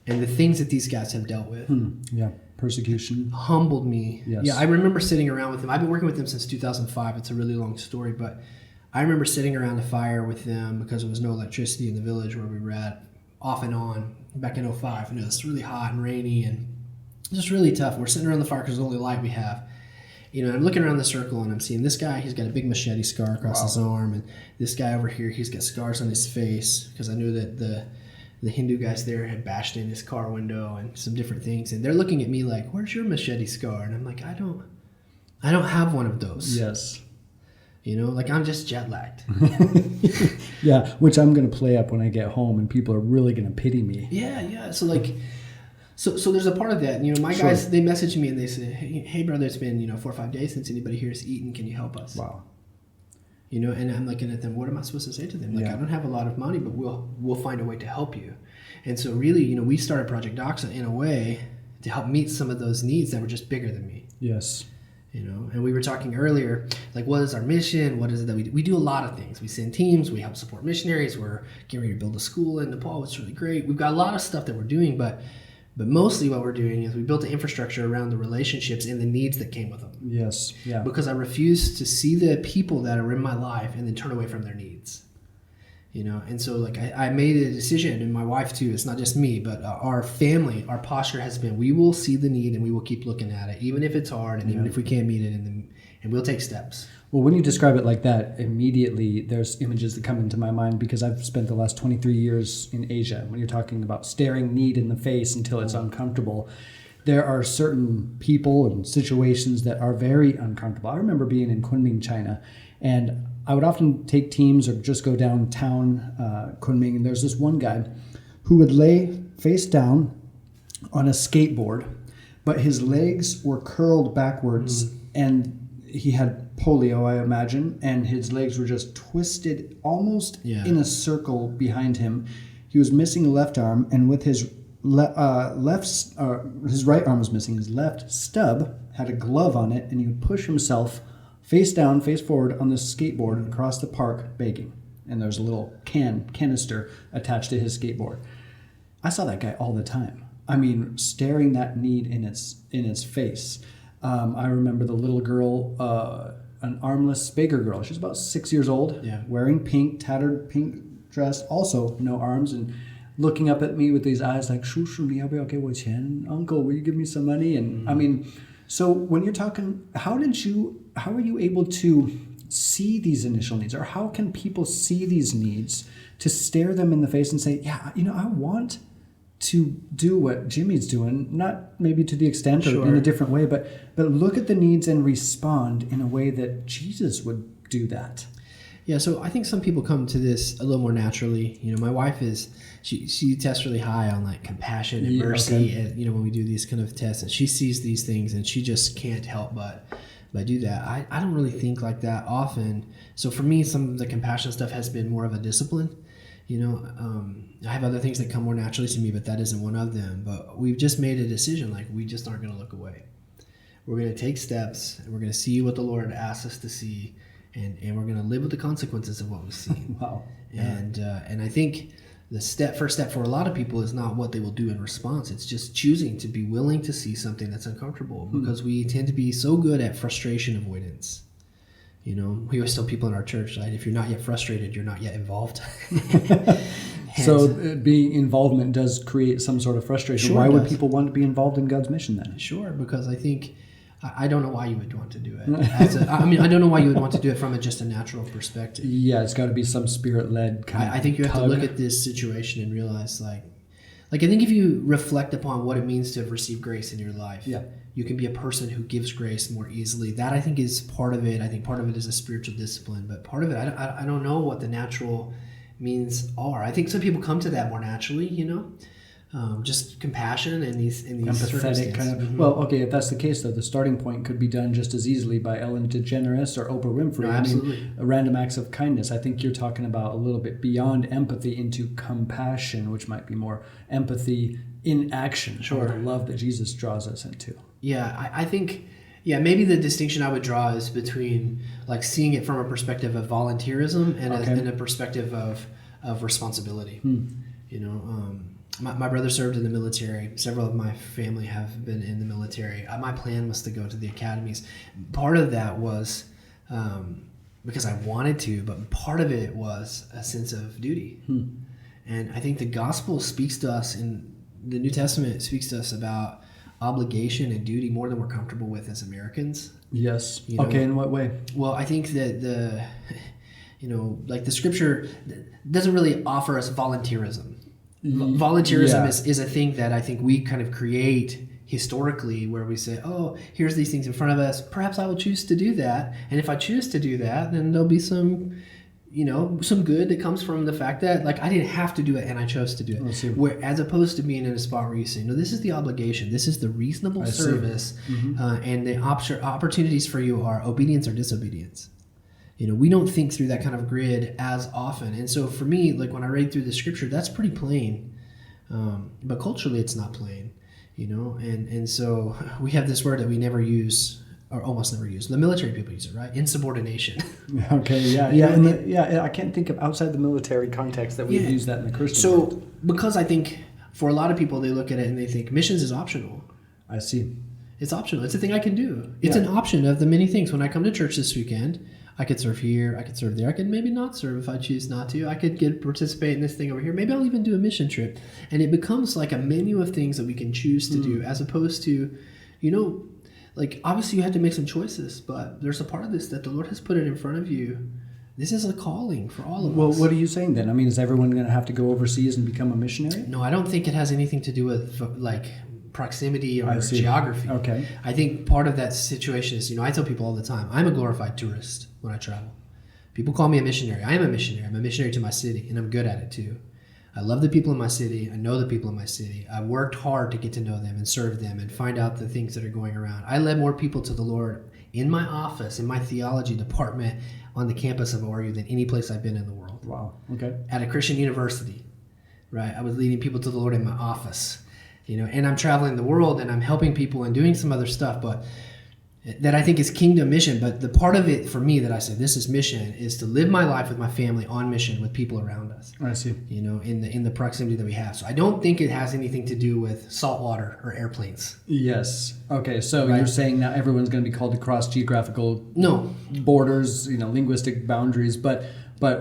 Speaker 3: and the things that these guys have dealt with.
Speaker 2: Persecution
Speaker 3: humbled me.
Speaker 2: Yes.
Speaker 3: Yeah, I remember sitting around with them. I've been working with them since 2005. It's a really long story, but I remember sitting around a fire with them because there was no electricity in the village where we were at, off and on, back in 2005. It's really hot and rainy and just really tough. We're sitting around the fire because it's the only light we have. I'm looking around the circle and I'm seeing this guy, he's got a big machete scar across his arm, and this guy over here, he's got scars on his face because I knew that the Hindu guys there had bashed in his car window and some different things, and they're looking at me like, where's your machete scar? And I'm like, I don't have one of those.
Speaker 2: Yes.
Speaker 3: I'm just jet lagged.
Speaker 2: Yeah, which I'm going to play up when I get home and people are really going to pity me.
Speaker 3: Yeah. So there's a part of that. My guys, they message me and they say, hey brother, it's been 4 or 5 days since anybody here has eaten. Can you help us?
Speaker 2: Wow.
Speaker 3: And I'm looking at them. What am I supposed to say to them? I don't have a lot of money, but we'll find a way to help you. And so really, we started Project Doxa in a way to help meet some of those needs that were just bigger than me.
Speaker 2: Yes.
Speaker 3: And we were talking earlier, like, what is our mission? What is it that we do? We do a lot of things. We send teams. We help support missionaries. We're getting ready to build a school in Nepal, which is really great. We've got a lot of stuff that we're doing, but mostly what we're doing is we built an infrastructure around the relationships and the needs that came with them.
Speaker 2: Yes, yeah.
Speaker 3: Because I refuse to see the people that are in my life and then turn away from their needs. And so I made a decision, and my wife too, it's not just me, but our family, our posture has been, we will see the need and we will keep looking at it, even if it's hard and even if we can't meet it, and we'll take steps.
Speaker 2: Well, when you describe it like that, immediately there's images that come into my mind because I've spent the last 23 years in Asia. When you're talking about staring need in the face until it's uncomfortable, there are certain people and situations that are very uncomfortable. I remember being in Kunming, China, and I would often take teams or just go downtown Kunming, and there's this one guy who would lay face down on a skateboard, but his legs were curled backwards, and he had polio, I imagine, and his legs were just twisted almost in a circle behind him. He was missing a left arm, and with his his right arm was missing. His left stub had a glove on it, and he would push himself face down, face forward on the skateboard across the park begging. And there's a little canister attached to his skateboard. I saw that guy all the time. I mean, staring that need in its face. I remember the little girl, an armless beggar girl. She's about 6 years old, wearing pink, tattered pink dress, also no arms, and looking up at me with these eyes like, 叔叔, 你要不要给我钱? Uncle, will you give me some money? And I mean, so when you're talking, how were you able to see these initial needs, or how can people see these needs to stare them in the face and say, yeah, I want to do what Jimmy's doing, not maybe to the extent or in a different way, but look at the needs and respond in a way that Jesus would do that.
Speaker 3: Yeah, so I think some people come to this a little more naturally. My wife she tests really high on like compassion and mercy, and when we do these kind of tests, and she sees these things and she just can't help but do that. I don't really think like that often. So for me, some of the compassion stuff has been more of a discipline. I have other things that come more naturally to me, but that isn't one of them. But we've just made a decision, like we just aren't going to look away. We're going to take steps, and we're going to see what the Lord asks us to see, and we're going to live with the consequences of what we see.
Speaker 2: Wow. Yeah.
Speaker 3: And I think the first step for a lot of people is not what they will do in response. It's just choosing to be willing to see something that's uncomfortable, because we tend to be so good at frustration avoidance. We always tell people in our church, right? If you're not yet frustrated, you're not yet involved.
Speaker 2: So being involvement does create some sort of frustration. Why would people want to be involved in God's mission then?
Speaker 3: Sure, because I think, I don't know why you would want to do it. I don't know why you would want to do it from just a natural perspective.
Speaker 2: Yeah, it's got to be some spirit-led kind of
Speaker 3: I think you have to look at this situation and realize, like I think if you reflect upon what it means to have received grace in your life, you can be a person who gives grace more easily. That I think is part of it. I think part of it is a spiritual discipline, but part of it, I don't know what the natural means are. I think some people come to that more naturally, just compassion and these
Speaker 2: empathetic kind of. Well, okay, if that's the case, though, the starting point could be done just as easily by Ellen DeGeneres or Oprah Winfrey.
Speaker 3: No, absolutely.
Speaker 2: I mean, random acts of kindness. I think you're talking about a little bit beyond empathy into compassion, which might be more empathy in action, or the love that Jesus draws us into.
Speaker 3: Yeah, I think, maybe the distinction I would draw is between like seeing it from a perspective of volunteerism and a perspective of responsibility. My brother served in the military. Several of my family have been in the military. My plan was to go to the academies. Part of that was because I wanted to, but part of it was a sense of duty. And I think the gospel speaks to us, in the New Testament speaks to us about obligation and duty more than we're comfortable with as Americans.
Speaker 2: Yes. Okay, in what way?
Speaker 3: Well, I think that the scripture doesn't really offer us volunteerism. Volunteerism is a thing that I think we kind of create historically, where we say, oh, here's these things in front of us. Perhaps I will choose to do that. And if I choose to do that, then there'll be some good that comes from the fact that like I didn't have to do it and I chose to do it. Where, as opposed to being in a spot where you say, no, this is the obligation. This is the reasonable service. And the opportunities for you are obedience or disobedience. We don't think through that kind of grid as often. And so for me, like when I read through the scripture, that's pretty plain. But culturally, it's not plain, And so we have this word that we never use, or almost never use. The military people use it, right? Insubordination.
Speaker 2: Okay, yeah. I can't think of outside the military context that we use that in the Christian world.
Speaker 3: Because I think for a lot of people, they look at it and they think missions is optional.
Speaker 2: I see.
Speaker 3: It's optional. It's a thing I can do. It's an option of the many things. When I come to church this weekend, I could serve here, I could serve there, I could maybe not serve if I choose not to. I could participate in this thing over here. Maybe I'll even do a mission trip. And it becomes like a menu of things that we can choose to do, as opposed to, like obviously you have to make some choices, but there's a part of this that the Lord has put it in front of you. This is a calling for all of us.
Speaker 2: Well, what are you saying then? I mean, is everyone going to have to go overseas and become a missionary?
Speaker 3: No, I don't think it has anything to do with like proximity or geography.
Speaker 2: Okay.
Speaker 3: I think part of that situation is, I tell people all the time, I'm a glorified tourist when I travel. People call me a missionary. I am a missionary. I'm a missionary to my city, and I'm good at it too. I love the people in my city. I know the people in my city. I worked hard to get to know them and serve them and find out the things that are going around. I led more people to the Lord in my office, in my theology department, on the campus of ORU than any place I've been in the world.
Speaker 2: Wow. Okay.
Speaker 3: At a Christian university, right? I was leading people to the Lord in my office, and I'm traveling the world and I'm helping people and doing some other stuff. But that I think is kingdom mission. But the part of it for me that I say this is mission is to live my life with my family on mission with people around us.
Speaker 2: I see.
Speaker 3: You know, in the proximity that we have. So I don't think it has anything to do with salt water or airplanes.
Speaker 2: Yes. Okay. So you're saying now everyone's going to be called to cross geographical borders, linguistic boundaries, but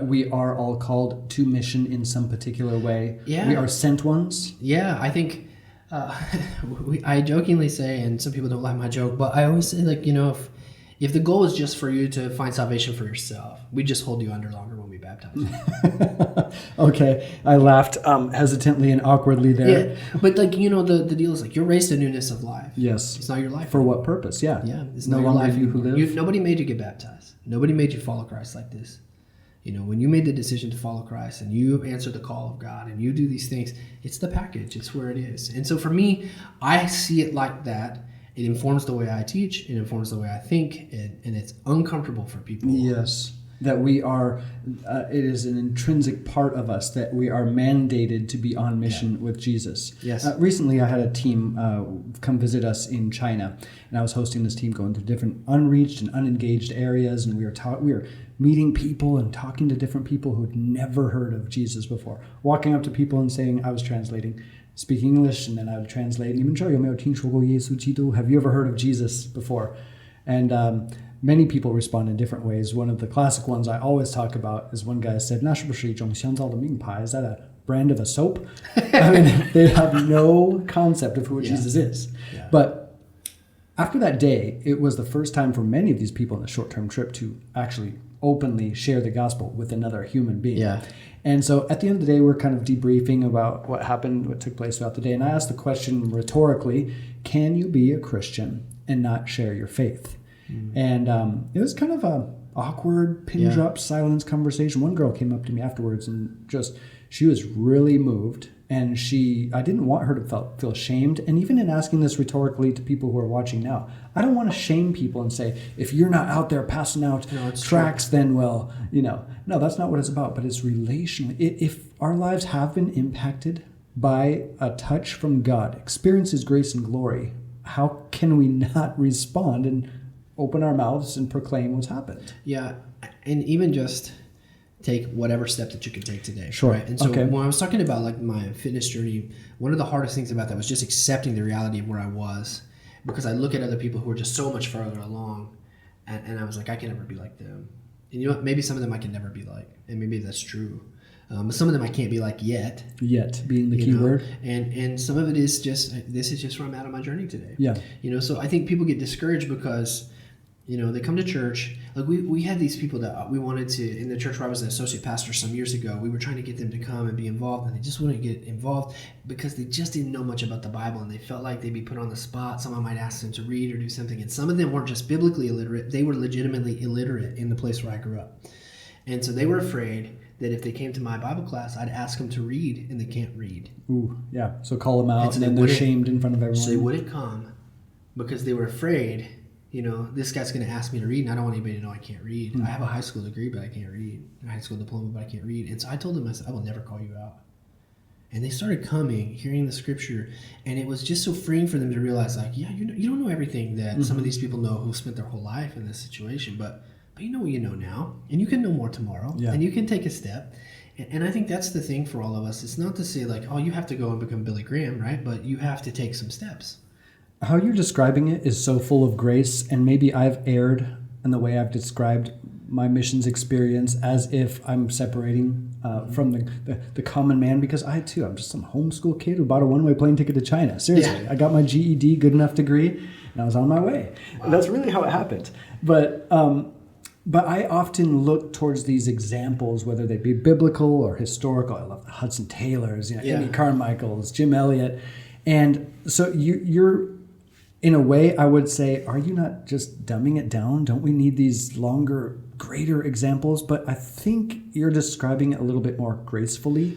Speaker 2: we are all called to mission in some particular way.
Speaker 3: Yeah.
Speaker 2: We are sent ones.
Speaker 3: Yeah, I think I jokingly say, and some people don't like my joke, but I always say, like, if the goal is just for you to find salvation for yourself, we just hold you under longer when we baptize you.
Speaker 2: Okay, I laughed hesitantly and awkwardly there.
Speaker 3: Yeah, but the deal is, like, you're raised to newness of life.
Speaker 2: Yes.
Speaker 3: It's not your life.
Speaker 2: For what purpose? Yeah.
Speaker 3: Yeah, it's
Speaker 2: no
Speaker 3: not your
Speaker 2: longer
Speaker 3: life.
Speaker 2: you who live.
Speaker 3: Nobody made you get baptized. Nobody made you follow Christ like this. When you made the decision to follow Christ and you answer the call of God and you do these things, it's the package. It's where it is. And so for me, I see it like that. It informs the way I teach. It informs the way I think. And it's uncomfortable for people.
Speaker 2: Yes. That we are, it is an intrinsic part of us that we are mandated to be on mission with Jesus.
Speaker 3: Yes.
Speaker 2: Recently, I had a team come visit us in China, and I was hosting this team going through different unreached and unengaged areas, and we were meeting people and talking to different people who had never heard of Jesus before, walking up to people and saying, I was translating, speaking English, and then I would translate. Have you ever heard of Jesus before? And many people respond in different ways. One of the classic ones I always talk about is one guy said, 那是不是一种香皂的名牌? Is that a brand of a soap? I mean, they have no concept of who Jesus is. Yeah. But after that day, it was the first time for many of these people on the short-term trip to actually openly share the gospel with another human being.
Speaker 3: Yeah.
Speaker 2: And so at the end of the day, we're kind of debriefing about what happened, what took place throughout the day. And I asked the question rhetorically, can you be a Christian and not share your faith? And it was kind of a awkward, pin-drop silence conversation. One girl came up to me afterwards and she was really moved. And I didn't want her to feel shamed. And even in asking this rhetorically to people who are watching now, I don't want to shame people and say, if you're not out there passing out tracts, then, well, no, that's not what it's about. But it's relational. If our lives have been impacted by a touch from God, experience His grace and glory, how can we not respond and open our mouths and proclaim what's happened?
Speaker 3: Yeah, and even just take whatever step that you can take today.
Speaker 2: Sure.
Speaker 3: Right? And so when I was talking about, like, my fitness journey, one of the hardest things about that was just accepting the reality of where I was, because I look at other people who are just so much further along, and I was like, I can never be like them. And you know what? Maybe some of them I can never be like, and maybe that's true. But some of them I can't be like yet.
Speaker 2: Yet being the key word.
Speaker 3: And some of it is just, this is just where I'm at on my journey today.
Speaker 2: Yeah.
Speaker 3: So I think people get discouraged because, they come to church. Like, we had these people that we wanted to, in the church where I was an associate pastor some years ago, we were trying to get them to come and be involved, and they just wouldn't get involved because they just didn't know much about the Bible, and they felt like they'd be put on the spot. Someone might ask them to read or do something, and some of them weren't just biblically illiterate, they were legitimately illiterate in the place where I grew up. And so they were afraid that if they came to my Bible class, I'd ask them to read, and they can't read.
Speaker 2: Ooh, yeah. So call them out, and then they're shamed in front of everyone.
Speaker 3: So they wouldn't come because they were afraid, this guy's going to ask me to read, and I don't want anybody to know I can't read. I have a high school degree, but I can't read. A high school diploma, but I can't read. And so I told them, I said, I will never call you out. And they started coming, hearing the scripture, and it was just so freeing for them to realize, like, yeah, you don't know everything that some of these people know who spent their whole life in this situation, but you know what you know now, and you can know more tomorrow, and you can take a step. And I think that's the thing for all of us. It's not to say, like, oh, you have to go and become Billy Graham, right? But you have to take some steps.
Speaker 2: How you're describing it is so full of grace, and maybe I've erred in the way I've described my missions experience as if I'm separating from the common man, because I'm just some homeschool kid who bought a one-way plane ticket to China. Seriously, I got my GED, good enough degree, and I was on my way. Wow. That's really how it happened. But I often look towards these examples, whether they be biblical or historical. I love the Hudson Taylors, Amy Carmichael's, Jim Elliot. And so you're, in a way, I would say, are you not just dumbing it down? Don't we need these longer, greater examples? But I think you're describing it a little bit more gracefully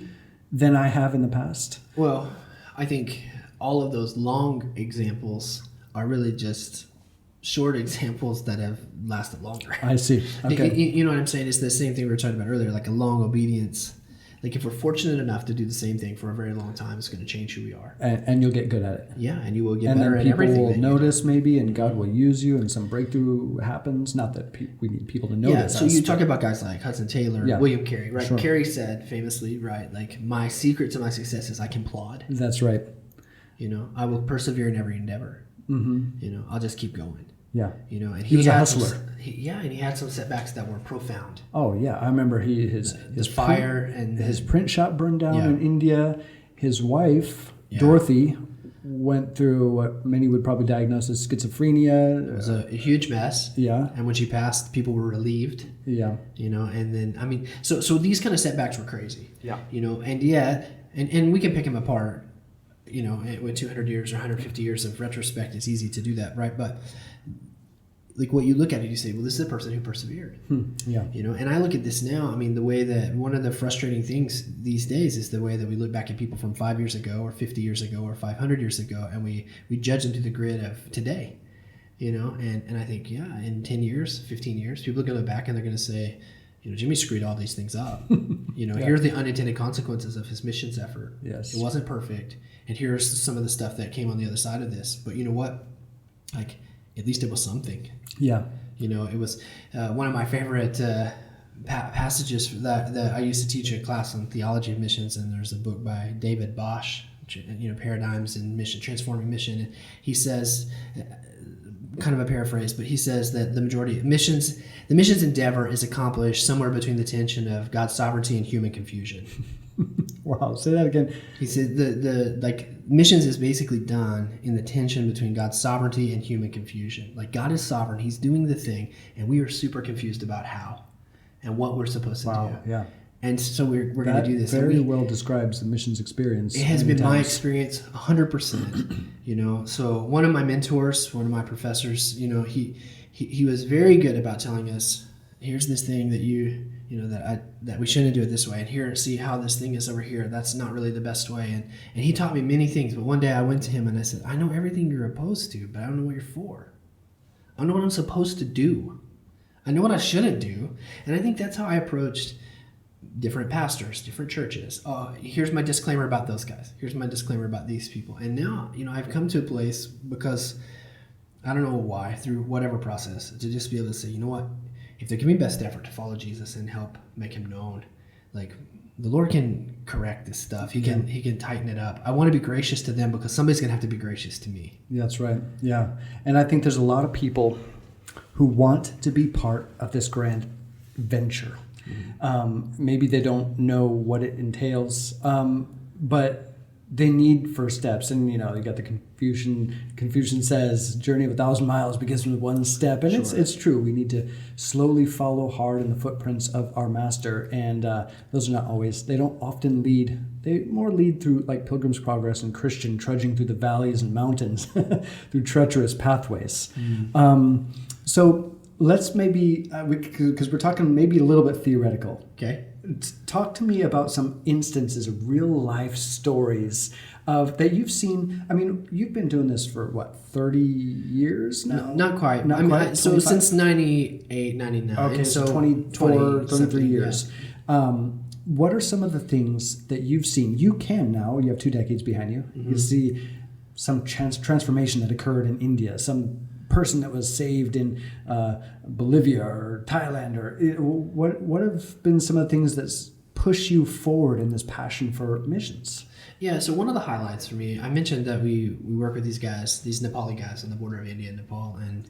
Speaker 2: than I have in the past.
Speaker 3: Well, I think all of those long examples are really just short examples that have lasted longer.
Speaker 2: I see. Okay.
Speaker 3: You know what I'm saying? It's the same thing we were talking about earlier, like a long obedience. Like if we're fortunate enough to do the same thing for a very long time, it's going to change who we are.
Speaker 2: And you'll get good at it.
Speaker 3: Yeah, and you will get
Speaker 2: And
Speaker 3: better
Speaker 2: then
Speaker 3: at
Speaker 2: people
Speaker 3: everything.
Speaker 2: will notice maybe, and God will use you, and some breakthrough happens. Not that we need people to notice.
Speaker 3: Yeah, so you talk about guys like Hudson Taylor, William Carey, right?
Speaker 2: Sure.
Speaker 3: Carey said famously, right, like, my secret to my success is I can plod.
Speaker 2: That's right.
Speaker 3: You know, I will persevere in every endeavor.
Speaker 2: Mm-hmm.
Speaker 3: You know, I'll just keep going.
Speaker 2: Yeah.
Speaker 3: You know, and
Speaker 2: he was a hustler.
Speaker 3: And he had some setbacks that were profound.
Speaker 2: Oh yeah, I remember his
Speaker 3: fire and
Speaker 2: his print shop burned down in India. His wife Dorothy went through what many would probably diagnose as schizophrenia.
Speaker 3: It was a huge mess.
Speaker 2: Yeah.
Speaker 3: And when she passed, people were relieved.
Speaker 2: Yeah.
Speaker 3: You know, and then I mean, so these kind of setbacks were crazy.
Speaker 2: Yeah.
Speaker 3: You know, and and we can pick them apart. You know, with 200 years or 150 years of retrospect, it's easy to do that, right? But like what you look at it, you say, well, this is a person who persevered.
Speaker 2: Yeah.
Speaker 3: You know, and I look at this now. I mean, the way that one of the frustrating things these days is the way that we look back at people from 5 years ago or 50 years ago or 500 years ago, and we judge them through the grid of today. You know, and I think, in 10 years, 15 years, people are going to look back and they're going to say, you know, Jimmy screwed all these things up. You know, here are the unintended consequences of his missions effort.
Speaker 2: Yes.
Speaker 3: It wasn't perfect. And here's some of the stuff that came on the other side of this. But you know what? Like, at least it was something.
Speaker 2: Yeah.
Speaker 3: You know, it was one of my favorite passages that I used to teach a class on theology of missions. And there's a book by David Bosch, you know, Paradigms in Mission, Transforming Mission. And he says, kind of a paraphrase, but he says that the majority of the mission's endeavor is accomplished somewhere between the tension of God's sovereignty and human confusion.
Speaker 2: Wow, say that again.
Speaker 3: He said the missions is basically done in the tension between God's sovereignty and human confusion. Like, God is sovereign, he's doing the thing, and we are super confused about how and what we're supposed to do.
Speaker 2: Wow, yeah.
Speaker 3: And so we're going to do this.
Speaker 2: Very well describes the missions experience.
Speaker 3: It has been my experience 100%. You know, so one of my mentors, one of my professors, you know, he was very good about telling us, here's this thing that you know, that we shouldn't do it this way, and here, see how this thing is over here. That's not really the best way. And he taught me many things. But one day I went to him and I said, I know everything you're opposed to, but I don't know what you're for. I don't know what I'm supposed to do. I know what I shouldn't do. And I think that's how I approached different pastors, different churches. Here's my disclaimer about those guys. Here's my disclaimer about these people. And now, you know, I've come to a place, because I don't know why, through whatever process, to just be able to say, you know what, if they're giving best effort to follow Jesus and help make him known, like, the Lord can correct this stuff. He can tighten it up. I want to be gracious to them because somebody's going to have to be gracious to me.
Speaker 2: That's right. Yeah. And I think there's a lot of people who want to be part of this grand venture. Maybe they don't know what it entails, but they need first steps. And, you know, you got the Confucian says, journey of 1,000 miles begins with one step. And it's true. We need to slowly follow hard in the footprints of our master. And those are not always, they don't often lead. They more lead through like Pilgrim's Progress and Christian, trudging through the valleys and mountains, through treacherous pathways. So let's maybe, because we're talking maybe a little bit theoretical.
Speaker 3: Okay.
Speaker 2: Talk to me about some instances of real life stories of that you've seen. I mean, you've been doing this for what, 30 years now?
Speaker 3: Not quite.
Speaker 2: Not quite.
Speaker 3: So since 98, 99.
Speaker 2: Okay, so 23 years. Yeah. What are some of the things that you've seen? You can now, you have 2 decades behind you. You see some transformation that occurred in India, some person that was saved in Bolivia or Thailand, or what have been some of the things that push you forward in this passion for missions?
Speaker 3: Yeah, so one of the highlights for me, I mentioned that we work with these guys, these Nepali guys on the border of India and Nepal, and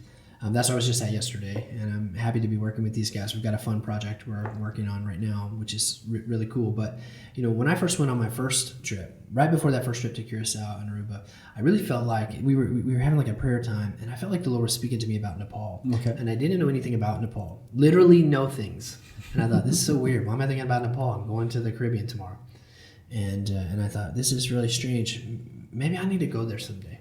Speaker 3: that's where I was just at yesterday, and I'm happy to be working with these guys. We've got a fun project we're working on right now, which is really cool. But, you know, when I first went on my first trip, right before that first trip to Curacao and Aruba, I really felt like we were having like a prayer time, and I felt like the Lord was speaking to me about Nepal.
Speaker 2: Okay.
Speaker 3: And I didn't know anything about Nepal, literally no things. And I thought, this is so weird. Why am I thinking about Nepal? I'm going to the Caribbean tomorrow. And I thought, this is really strange. Maybe I need to go there someday.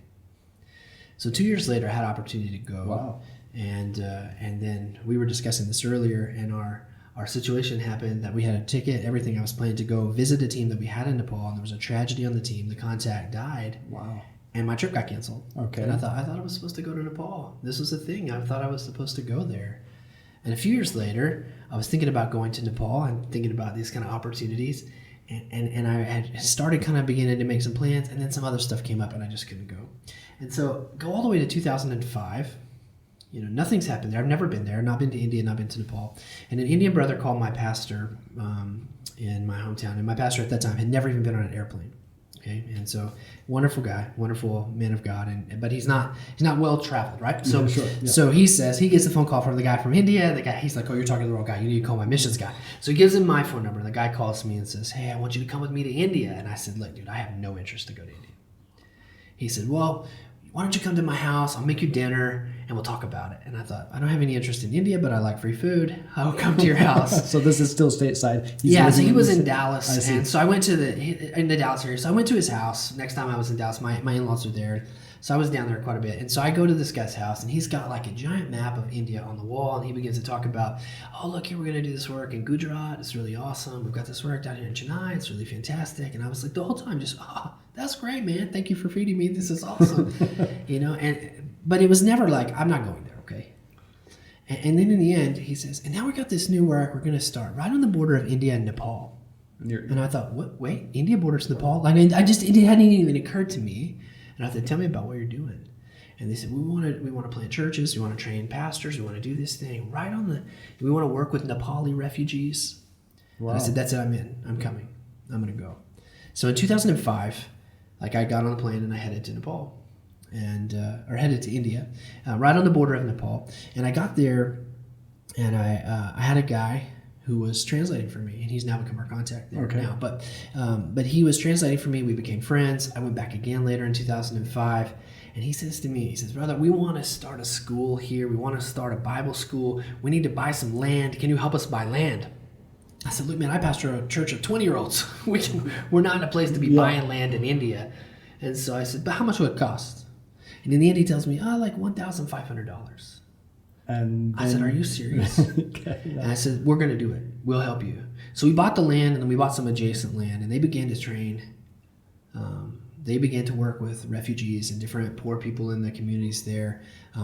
Speaker 3: So 2 years later, I had an opportunity to go.
Speaker 2: Wow.
Speaker 3: And then we were discussing this earlier, and our situation happened that we had a ticket, everything. I was planning to go visit a team that we had in Nepal, and there was a tragedy on the team. The contact died.
Speaker 2: Wow.
Speaker 3: And my trip got canceled.
Speaker 2: Okay.
Speaker 3: And I thought I was supposed to go to Nepal. This was a thing. I thought I was supposed to go there. And a few years later, I was thinking about going to Nepal and thinking about these kind of opportunities. and I had started kind of beginning to make some plans, and then some other stuff came up, and I just couldn't go. And so go all the way to 2005. Nothing's happened there. I've never been there. Not been to India, not been to Nepal. And an Indian brother called my pastor in my hometown, and my pastor at that time had never even been on an airplane. Okay, and so wonderful guy, wonderful man of God, but he's not well traveled, right? So So he says he gets a phone call from the guy from India. The guy, he's like, "Oh, you're talking to the wrong guy. You need to call my missions guy." So he gives him my phone number. The guy calls me and says, "Hey, I want you to come with me to India." And I said, "Look, dude, I have no interest to go to India." He said, "Well, why don't you come to my house? I'll make you dinner and we'll talk about it." And I thought, I don't have any interest in India, but I like free food. I'll come to your house.
Speaker 2: So this is still stateside.
Speaker 3: So he was in Dallas. And so I went in the Dallas area. So I went to his house. Next time I was in Dallas, my in-laws were there. So I was down there quite a bit. And so I go to this guy's house, and he's got like a giant map of India on the wall. And he begins to talk about, "Oh, look, here, we're going to do this work in Gujarat. It's really awesome. We've got this work down here in Chennai. It's really fantastic." And I was like, the whole time, just, "Oh, that's great, man. Thank you for feeding me. This is awesome." But it was never like, I'm not going there, okay? And then in the end, he says, "And now we got this new work we're going to start right on the border of India and Nepal." And I thought, what? Wait, India borders Nepal? Like, it hadn't even occurred to me. And I said, "Tell me about what you're doing." And they said, we want to plant churches. We want to train pastors. We want to do this thing we want to work with Nepali refugees. Wow. And I said, "That's it. I'm in. I'm coming. I'm going to go." So in 2005, I got on the plane and I headed to Nepal. Or headed to India, right on the border of Nepal. And I got there, and I had a guy who was translating for me, and he's now become our contact there now. But he was translating for me. We became friends. I went back again later in 2005, and he says to me, he says, "Brother, we want to start a school here. We want to start a Bible school. We need to buy some land. Can you help us buy land?" I said, "Look, man, I pastor a church of 20-year-olds. We're not in a place to be buying land in India." And so I said, "But how much will it cost?" And in the end, he tells me, like $1,500. And I said, "Are you serious?" And I said, "We're going to do it. We'll help you." So we bought the land, and then we bought some adjacent land, and they began to train. They began to work with refugees and different poor people in the communities there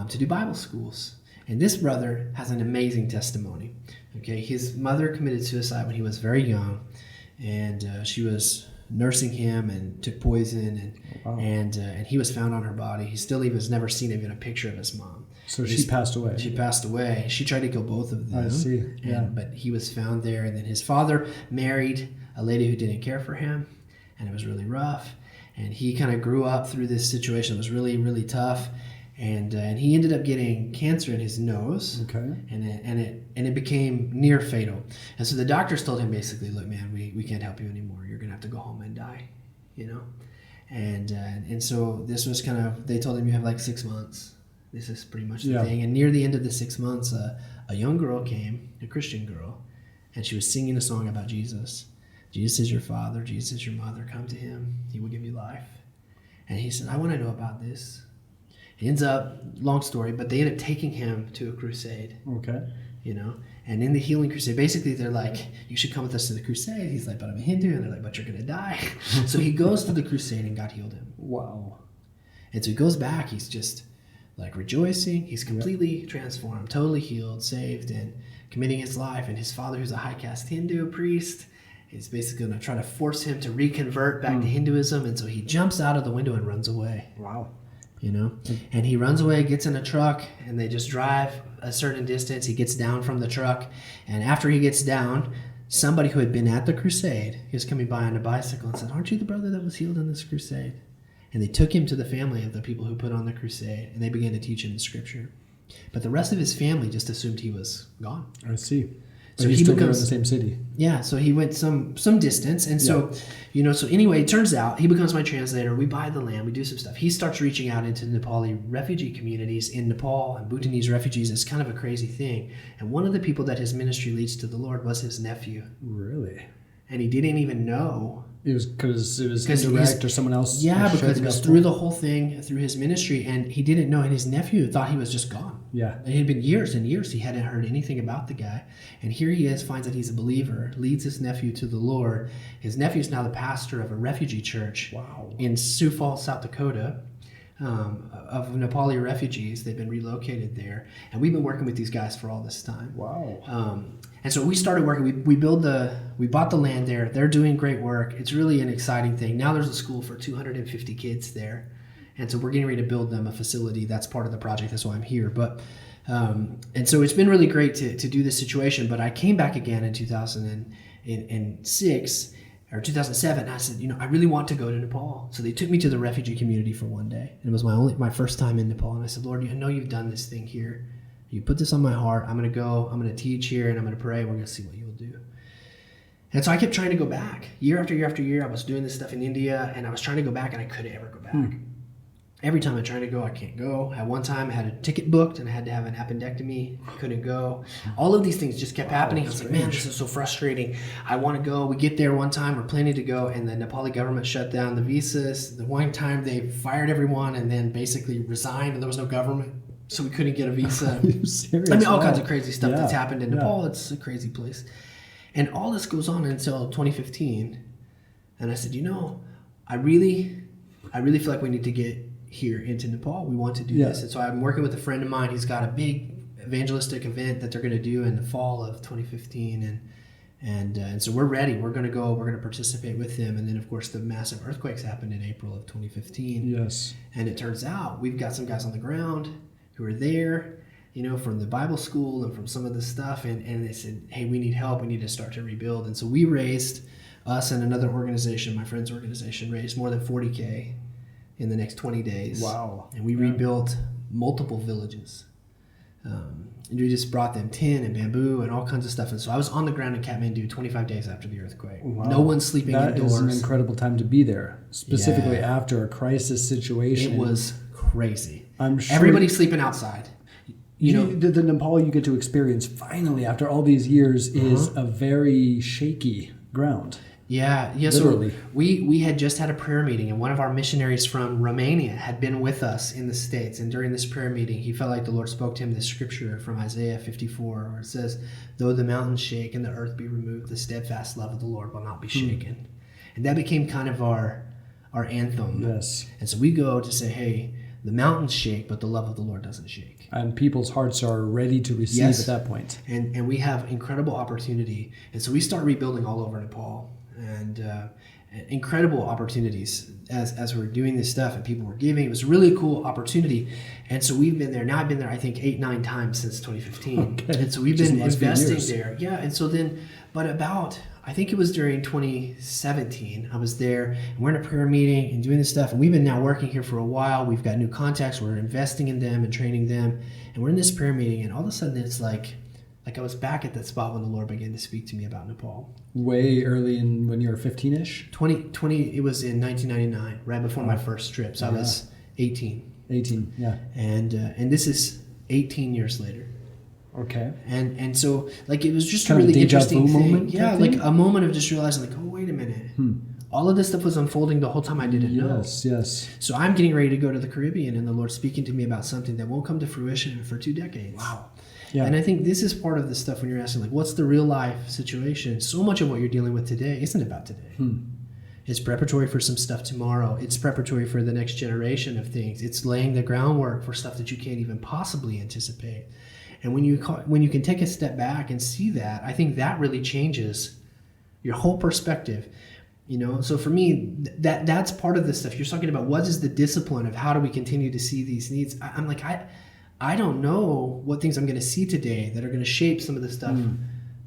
Speaker 3: to do Bible schools. And this brother has an amazing testimony. Okay, his mother committed suicide when he was very young, and she was nursing him and took poison, and he was found on her body. He still even has never seen even a picture of his mom.
Speaker 2: So she passed away.
Speaker 3: She passed away. She tried to kill both of them.
Speaker 2: I see.
Speaker 3: But he was found there, and then his father married a lady who didn't care for him, and it was really rough. And he kind of grew up through this situation that was really, really tough. And he ended up getting cancer in his nose. Okay. And it became near fatal. And so the doctors told him basically, "Look, man, we can't help you anymore. You're gonna have to go home and die," And so this was kind of, they told him, "You have like 6 months. This is pretty much the thing." And near the end of the 6 months, a young girl came, a Christian girl, and she was singing a song about Jesus. "Jesus is your father. Jesus is your mother. Come to him. He will give you life." And he said, "I want to know about this." It ends up, long story, but they end up taking him to a crusade. Okay. And in the healing crusade, basically they're like, "You should come with us to the crusade." He's like, "But I'm a Hindu." And they're like, "But you're going to die." So he goes to the crusade, and God healed him. Wow. And so he goes back. He's just like rejoicing. He's completely transformed, totally healed, saved, and committing his life. And his father, who's a high caste Hindu priest, is basically going to try to force him to reconvert back to Hinduism. And so he jumps out of the window and runs away. Wow. And he runs away, gets in a truck, and they just drive a certain distance. He gets down from the truck, and after he gets down, somebody who had been at the crusade, he was coming by on a bicycle and said, "Aren't you the brother that was healed in this crusade?" And they took him to the family of the people who put on the crusade, and they began to teach him the scripture. But the rest of his family just assumed he was gone. I see. So he becomes in the same city. Yeah, so he went some distance, and so so anyway, it turns out he becomes my translator. We buy the land, we do some stuff. He starts reaching out into Nepali refugee communities in Nepal, and Bhutanese refugees. It's kind of a crazy thing. And one of the people that his ministry leads to the Lord was his nephew. Really? And he didn't even know. It was because it was indirect or someone else. Yeah, because it was through the whole thing, through his ministry, and he didn't know. And his nephew thought he was just gone. Yeah, it had been years and years he hadn't heard anything about the guy, and here he is, finds that he's a believer, leads his nephew to the Lord. His nephew is now the pastor of a refugee church in Sioux Falls, South Dakota. of Nepali refugees. They've been relocated there, and we've been working with these guys for all this time.
Speaker 2: Wow.
Speaker 3: And so we started working. We bought the land there. They're doing great work. It's really an exciting thing. Now there's a school for 250 kids there, and so we're getting ready to build them a facility. That's part of the project. That's why I'm here. But and so it's been really great to do this situation. But I came back again in 2006 or 2007. And I said, I really want to go to Nepal. So they took me to the refugee community for one day. And it was my first time in Nepal. And I said, Lord, I know you've done this thing here. You put this on my heart. I'm going to go. I'm going to teach here, and I'm going to pray. We're going to see what you will do. And so I kept trying to go back. Year after year after year, I was doing this stuff in India, and I was trying to go back, and I couldn't ever go back. Every time I tried to go, I can't go. At one time, I had a ticket booked, and I had to have an appendectomy. I couldn't go. All of these things just kept happening. I was like, man, this is so frustrating. I want to go. We get there one time. We're planning to go, and the Nepali government shut down the visas. The one time, they fired everyone and then basically resigned, and there was no government. So we couldn't get a visa.
Speaker 2: Are you serious?
Speaker 3: I mean, all kinds of crazy stuff that's happened in Nepal. It's a crazy place. And all this goes on until 2015. And I said, I really feel like we need to get here into Nepal. We want to do this. And so I'm working with a friend of mine. He's got a big evangelistic event that they're going to do in the fall of 2015. And so we're ready. We're going to go. We're going to participate with them. And then, of course, the massive earthquakes happened in April of 2015.
Speaker 2: Yes.
Speaker 3: And it turns out we've got some guys on the ground who are there, from the Bible school and from some of this stuff. And they said, hey, we need help. We need to start to rebuild. And so we raised, us and another organization, my friend's organization, raised more than $40K in the next 20 days.
Speaker 2: Wow.
Speaker 3: And we rebuilt multiple villages. And we just brought them tin and bamboo and all kinds of stuff. And so I was on the ground in Kathmandu 25 days after the earthquake.
Speaker 2: Wow.
Speaker 3: No one's sleeping indoors.
Speaker 2: That is an incredible time to be there, specifically after a crisis situation.
Speaker 3: It was crazy.
Speaker 2: I'm sure
Speaker 3: everybody's sleeping outside.
Speaker 2: The Nepal you get to experience finally after all these years is a very shaky ground.
Speaker 3: Yeah.
Speaker 2: Literally.
Speaker 3: So we had just had a prayer meeting, and one of our missionaries from Romania had been with us in the States. And during this prayer meeting, he felt like the Lord spoke to him this scripture from Isaiah 54, where it says, "Though the mountains shake and the earth be removed, the steadfast love of the Lord will not be shaken." And that became kind of our anthem.
Speaker 2: Yes.
Speaker 3: And so we go to say, hey, the mountains shake, but the love of the Lord doesn't shake.
Speaker 2: And people's hearts are ready to receive at that point.
Speaker 3: And we have incredible opportunity. And so we start rebuilding all over Nepal. And incredible opportunities as we're doing this stuff, and people were giving. It was a really cool opportunity. And so we've been there. Now I've been there, I think, 8-9 times since 2015.
Speaker 2: Okay.
Speaker 3: And so we've been investing there. Yeah. And so then, but I think it was during 2017, I was there, and we're in a prayer meeting and doing this stuff. And we've been now working here for a while. We've got new contacts. We're investing in them and training them. And we're in this prayer meeting, and all of a sudden it's like I was back at that spot when the Lord began to speak to me about Nepal.
Speaker 2: Way early when you were 15-ish?
Speaker 3: 20, it was in 1999, right before my first trip. So I was 18.
Speaker 2: 18, yeah.
Speaker 3: And this is 18 years later.
Speaker 2: Okay.
Speaker 3: And so it was just
Speaker 2: kind
Speaker 3: a really interesting thing.
Speaker 2: Moment,
Speaker 3: yeah, a moment of just realizing oh, wait a minute. All of this stuff was unfolding the whole time I didn't know.
Speaker 2: Yes.
Speaker 3: So I'm getting ready to go to the Caribbean, and the Lord's speaking to me about something that won't come to fruition for 2 decades.
Speaker 2: Wow. Yeah.
Speaker 3: And I think this is part of the stuff when you're asking, what's the real life situation? So much of what you're dealing with today isn't about today. It's preparatory for some stuff tomorrow. It's preparatory for the next generation of things. It's laying the groundwork for stuff that you can't even possibly anticipate. And when you can take a step back and see that, I think that really changes your whole perspective. So for me, that's part of this stuff. You're talking about what is the discipline of how do we continue to see these needs. I'm like, I don't know what things I'm going to see today that are going to shape some of the stuff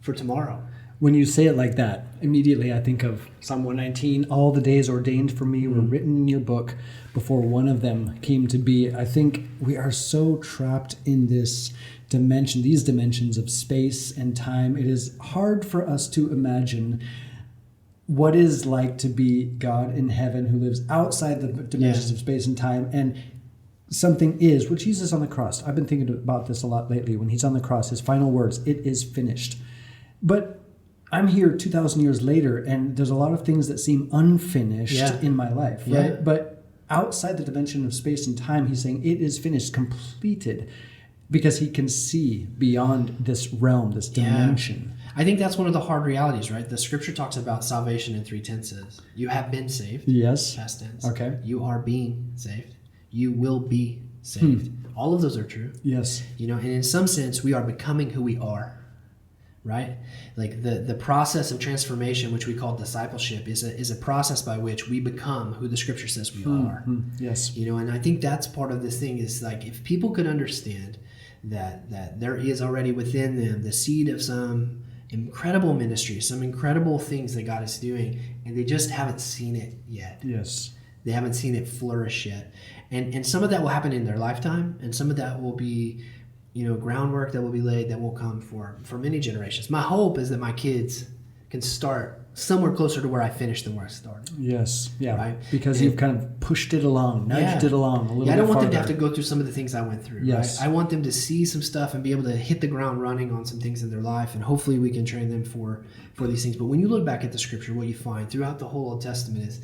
Speaker 3: for tomorrow.
Speaker 2: When you say it like that, immediately I think of Psalm 119, all the days ordained for me were written in your book before one of them came to be. I think we are so trapped in these dimensions of space and time. It is hard for us to imagine what it is like to be God in heaven who lives outside the dimensions of space and time. And something is, what Jesus on the cross, I've been thinking about this a lot lately. When he's on the cross, his final words, it is finished. But I'm here 2,000 years later, and there's a lot of things that seem unfinished in my life, right?
Speaker 3: Yeah.
Speaker 2: But outside the dimension of space and time, he's saying it is finished, completed, because he can see beyond this realm, this dimension.
Speaker 3: I think that's one of the hard realities, right? The scripture talks about salvation in 3 tenses. You have been saved.
Speaker 2: Yes.
Speaker 3: Past tense.
Speaker 2: Okay.
Speaker 3: You are being saved. you will be saved. All of those are true.
Speaker 2: Yes.
Speaker 3: You know, and in some sense, we are becoming who we are, right? Like the process of transformation, which we call discipleship, is a process by which we become who the Scripture says we are.
Speaker 2: Yes.
Speaker 3: You know, and I think that's part of this thing is like if people could understand that there is already within them the seed of some incredible ministry, some incredible things that God is doing, and they just haven't seen it yet.
Speaker 2: Yes.
Speaker 3: They haven't seen it flourish yet. And some of that will happen in their lifetime, and some of that will be, you know, groundwork that will be laid that will come for many generations. My hope is that my kids can start somewhere closer to where I finished than where I started.
Speaker 2: Yes. Yeah.
Speaker 3: Right?
Speaker 2: Because you've kind of pushed it along, nudged it along a little bit
Speaker 3: I don't want them to
Speaker 2: farther.
Speaker 3: have to go through some of the things I went through.
Speaker 2: Yes.
Speaker 3: Right? I want them to see some stuff and be able to hit the ground running on some things in their life, and hopefully we can train them for these things. But when you look back at the Scripture, what you find throughout the whole Old Testament is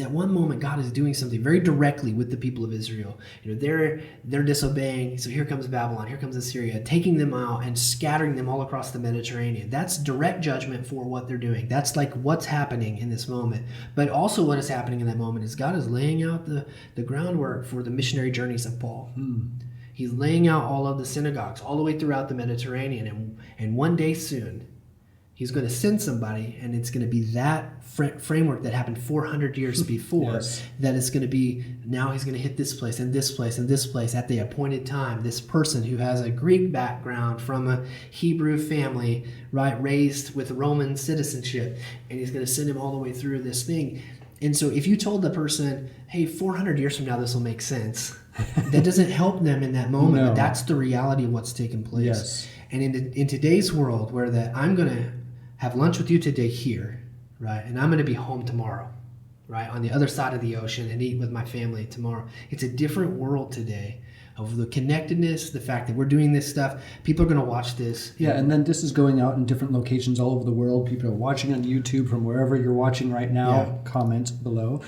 Speaker 3: at one moment God is doing something very directly with the people of Israel. You know, they're disobeying, so here comes Babylon, here comes Assyria, taking them out and scattering them all across the Mediterranean. That's direct judgment for what they're doing. That's like what's happening in this moment. But also what is happening in that moment is God is laying out the groundwork for the missionary journeys of Paul. He's laying out all of the synagogues all the way throughout the Mediterranean, and one day soon He's going to send somebody, and it's going to be that framework that happened 400 years before.
Speaker 2: Yes.
Speaker 3: That it's going to be, now he's going to hit this place and this place and this place at the appointed time. This person who has a Greek background from a Hebrew family, right, raised with Roman citizenship, and he's going to send him all the way through this thing. And so if you told the person, hey, 400 years from now this will make sense, that doesn't help them in that moment.
Speaker 2: No.
Speaker 3: But that's the reality of what's taking place.
Speaker 2: Yes.
Speaker 3: And in today's world, where I'm going to have lunch with you today here, right? And I'm going to be home tomorrow, right? On the other side of the ocean, and eat with my family tomorrow. It's a different world today of the connectedness, the fact that we're doing this stuff. People are going to watch this.
Speaker 2: Yeah, and then this is going out in different locations all over the world. People are watching on YouTube from wherever you're watching right now.
Speaker 3: Yeah.
Speaker 2: Comment below.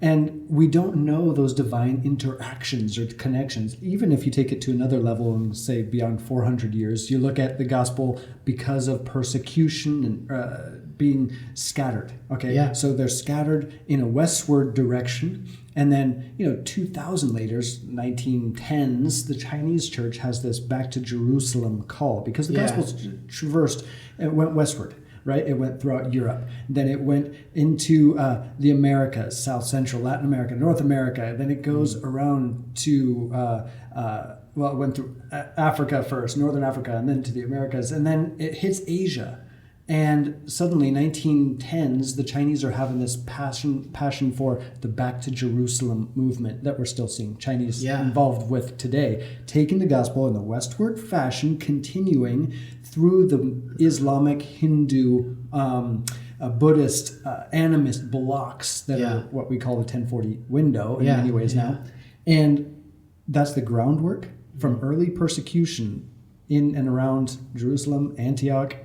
Speaker 2: And we don't know those divine interactions or connections. Even if you take it to another level and say beyond 400 years, you look at the gospel because of persecution and being scattered. Okay,
Speaker 3: Yeah.
Speaker 2: So they're scattered in a westward direction. And then, 2000 later, 1910s, the Chinese church has this back to Jerusalem call because the gospel's traversed, it went westward, right? It went throughout Europe. Then it went into the Americas, South Central, Latin America, North America. Then it goes around to, it went through Africa first, Northern Africa, and then to the Americas. And then it hits Asia. And suddenly, 1910s, the Chinese are having this passion for the Back to Jerusalem movement that we're still seeing Chinese involved with today, taking the gospel in the westward fashion, continuing through the Islamic, Hindu, Buddhist, animist blocks that are what we call the 1040 window in many ways now. And that's the groundwork from early persecution in and around Jerusalem, Antioch.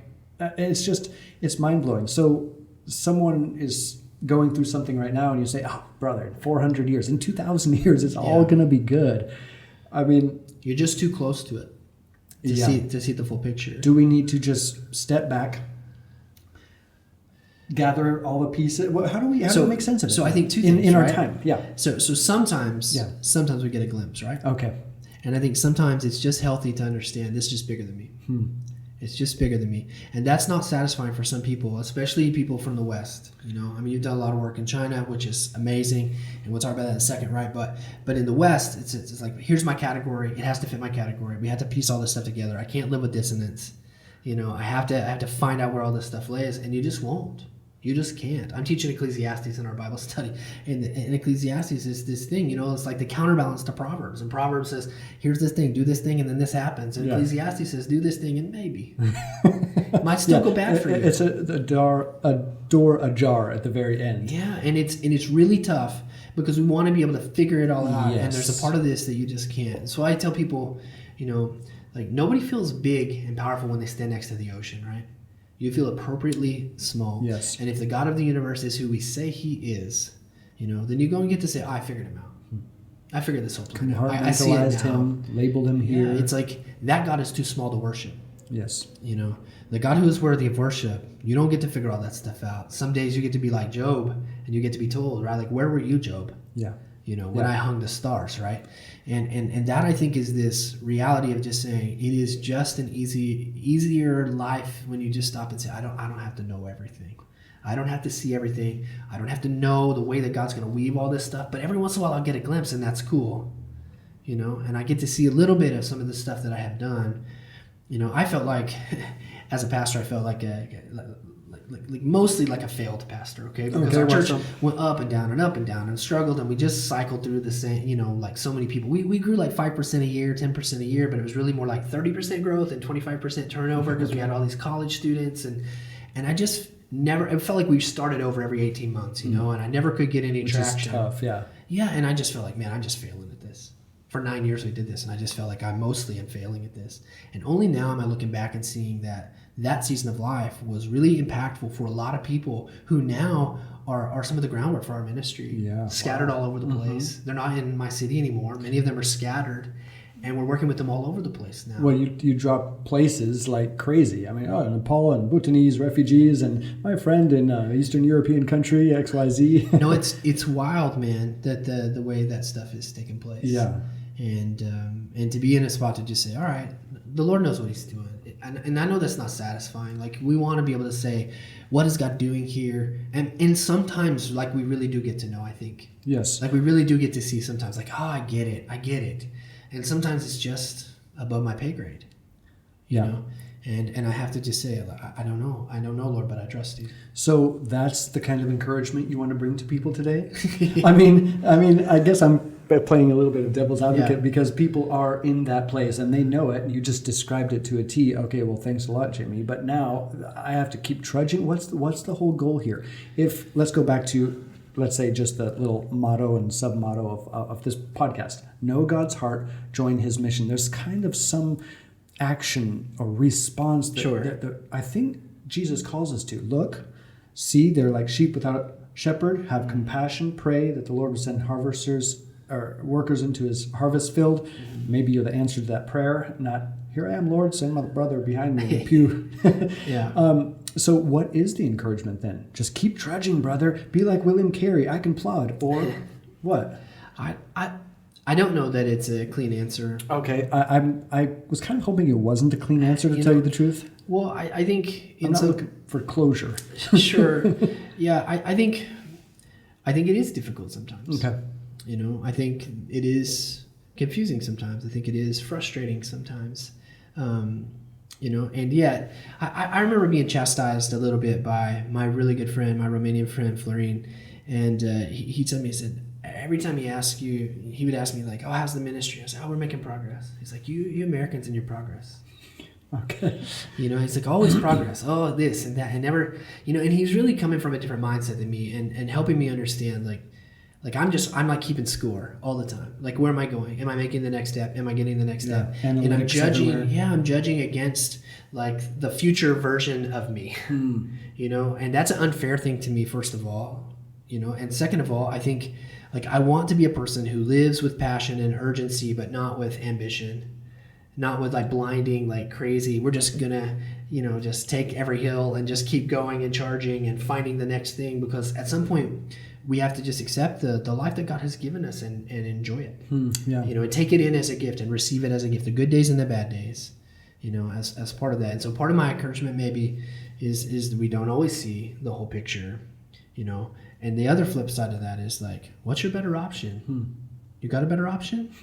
Speaker 2: It's mind-blowing. So someone is going through something right now and you say, oh, brother, in 400 years, in 2,000 years, it's all going to be good. I mean...
Speaker 3: You're just too close to it to see the full picture.
Speaker 2: Do we need to just step back, gather all the pieces? How do we make sense of it?
Speaker 3: So I think two things,
Speaker 2: in our
Speaker 3: right?
Speaker 2: time,
Speaker 3: So sometimes we get a glimpse, right?
Speaker 2: Okay.
Speaker 3: And I think sometimes it's just healthy to understand this is just bigger than me. It's just bigger than me. And that's not satisfying for some people, especially people from the West. You've done a lot of work in China, which is amazing. And we'll talk about that in a second, right? But in the West, it's like, here's my category. It has to fit my category. We have to piece all this stuff together. I can't live with dissonance. I have to find out where all this stuff lays. And you just won't. You just can't. I'm teaching Ecclesiastes in our Bible study. And Ecclesiastes is this thing, it's like the counterbalance to Proverbs. And Proverbs says, here's this thing, do this thing, and then this happens. And Ecclesiastes says, do this thing, and maybe. It might still go bad for you.
Speaker 2: It's a door ajar at the very end.
Speaker 3: Yeah, and it's really tough because we want to be able to figure it all out.
Speaker 2: Yes.
Speaker 3: And there's a part of this that you just can't. So I tell people, like nobody feels big and powerful when they stand next to the ocean, right? You feel appropriately small.
Speaker 2: Yes.
Speaker 3: And if the God of the universe is who we say he is, then you go and get to say, I figured him out. I figured this whole plan out. I see it now.
Speaker 2: him, labeled him here.
Speaker 3: Yeah, it's like that God is too small to worship.
Speaker 2: Yes.
Speaker 3: The God who is worthy of worship, you don't get to figure all that stuff out. Some days you get to be like Job and you get to be told, right? Like, where were you, Job?
Speaker 2: Yeah.
Speaker 3: when I hung the stars, right? And that I think is this reality of just saying it is just an easier life when you just stop and say, I don't have to know everything. I don't have to see everything. I don't have to know the way that God's going to weave all this stuff. But every once in a while I'll get a glimpse, and that's cool, and I get to see a little bit of some of the stuff that I have done. I felt like, as a pastor, I felt like mostly like a failed pastor, okay? Because our church went up and down and struggled, and we just cycled through the same, like so many people. We grew like 5% a year, 10% a year, but it was really more like 30% growth and 25% turnover because we had all these college students, and I just never, it felt like we started over every 18 months, and I never could get any traction.
Speaker 2: Which is tough, yeah.
Speaker 3: Yeah, and I just felt like, man, I'm just failing at this. For 9 years we did this, and I just felt like I mostly am failing at this. And only now am I looking back and seeing that season of life was really impactful for a lot of people who now are some of the groundwork for our ministry. Scattered all over the place. They're not in my city anymore. Many of them are scattered, and we're working with them all over the place now.
Speaker 2: Well, you drop places like crazy. I mean, Nepal and Bhutanese refugees, and my friend in Eastern European country, XYZ.
Speaker 3: No, it's wild, man, that the way that stuff is taking place.
Speaker 2: Yeah.
Speaker 3: And to be in a spot to just say, all right, the Lord knows what he's doing. And I know that's not satisfying. Like, we want to be able to say, what is God doing here? And sometimes, like, we really do get to know, I think.
Speaker 2: Yes.
Speaker 3: Like, we really do get to see sometimes, like, oh, I get it. And sometimes it's just above my pay grade, you know? And I have to just say, I don't know, Lord, but I trust you.
Speaker 2: So that's the kind of encouragement you want to bring to people today? I mean, I guess I'm playing a little bit of devil's advocate because people are in that place and they know it. And you just described it to a T. Okay, well, thanks a lot, Jimmy. But now I have to keep trudging. What's the whole goal here? Let's go back to, let's say, just the little motto and sub-motto of this podcast. Know God's heart, join his mission. There's kind of some action or response that I think Jesus calls us to. Look, see, they're like sheep without a shepherd. Have compassion. Pray that the Lord will send harvesters or workers into his harvest field. Maybe you're the answer to that prayer. Not, here I am, Lord, send my brother behind me in the pew. So what is the encouragement then? Just keep trudging, brother. Be like William Carey. I can plod. Or what?
Speaker 3: I don't know that it's a clean answer.
Speaker 2: Okay, I was kind of hoping it wasn't a clean answer, to tell you the truth.
Speaker 3: Well, I think
Speaker 2: I'm not looking for closure.
Speaker 3: Sure. Yeah, I think it is difficult sometimes.
Speaker 2: Okay.
Speaker 3: I think it is confusing sometimes. I think it is frustrating sometimes. And yet I remember being chastised a little bit by my really good friend, my Romanian friend, Florin. And he told me, he said, every time he asked you, he would ask me like, oh, how's the ministry? I said, oh, we're making progress. He's like, you Americans and your progress.
Speaker 2: Okay.
Speaker 3: He's like, always progress. Oh, this and that. And never, and he's really coming from a different mindset than me and helping me understand like I'm like keeping score all the time. Like, where am I going? Am I making the next step? Am I getting the next step? And I'm judging. Everywhere. Yeah, I'm judging against like the future version of me. And that's an unfair thing to me, first of all. And second of all, I think like I want to be a person who lives with passion and urgency, but not with ambition, not with like blinding, like crazy. We're just gonna, just take every hill and just keep going and charging and finding the next thing, because at some point we have to just accept the life that God has given us and enjoy it. And take it in as a gift and receive it as a gift, the good days and the bad days, as part of that. And so part of my encouragement maybe is that we don't always see the whole picture, And the other flip side of that is like, what's your better option? You got a better option?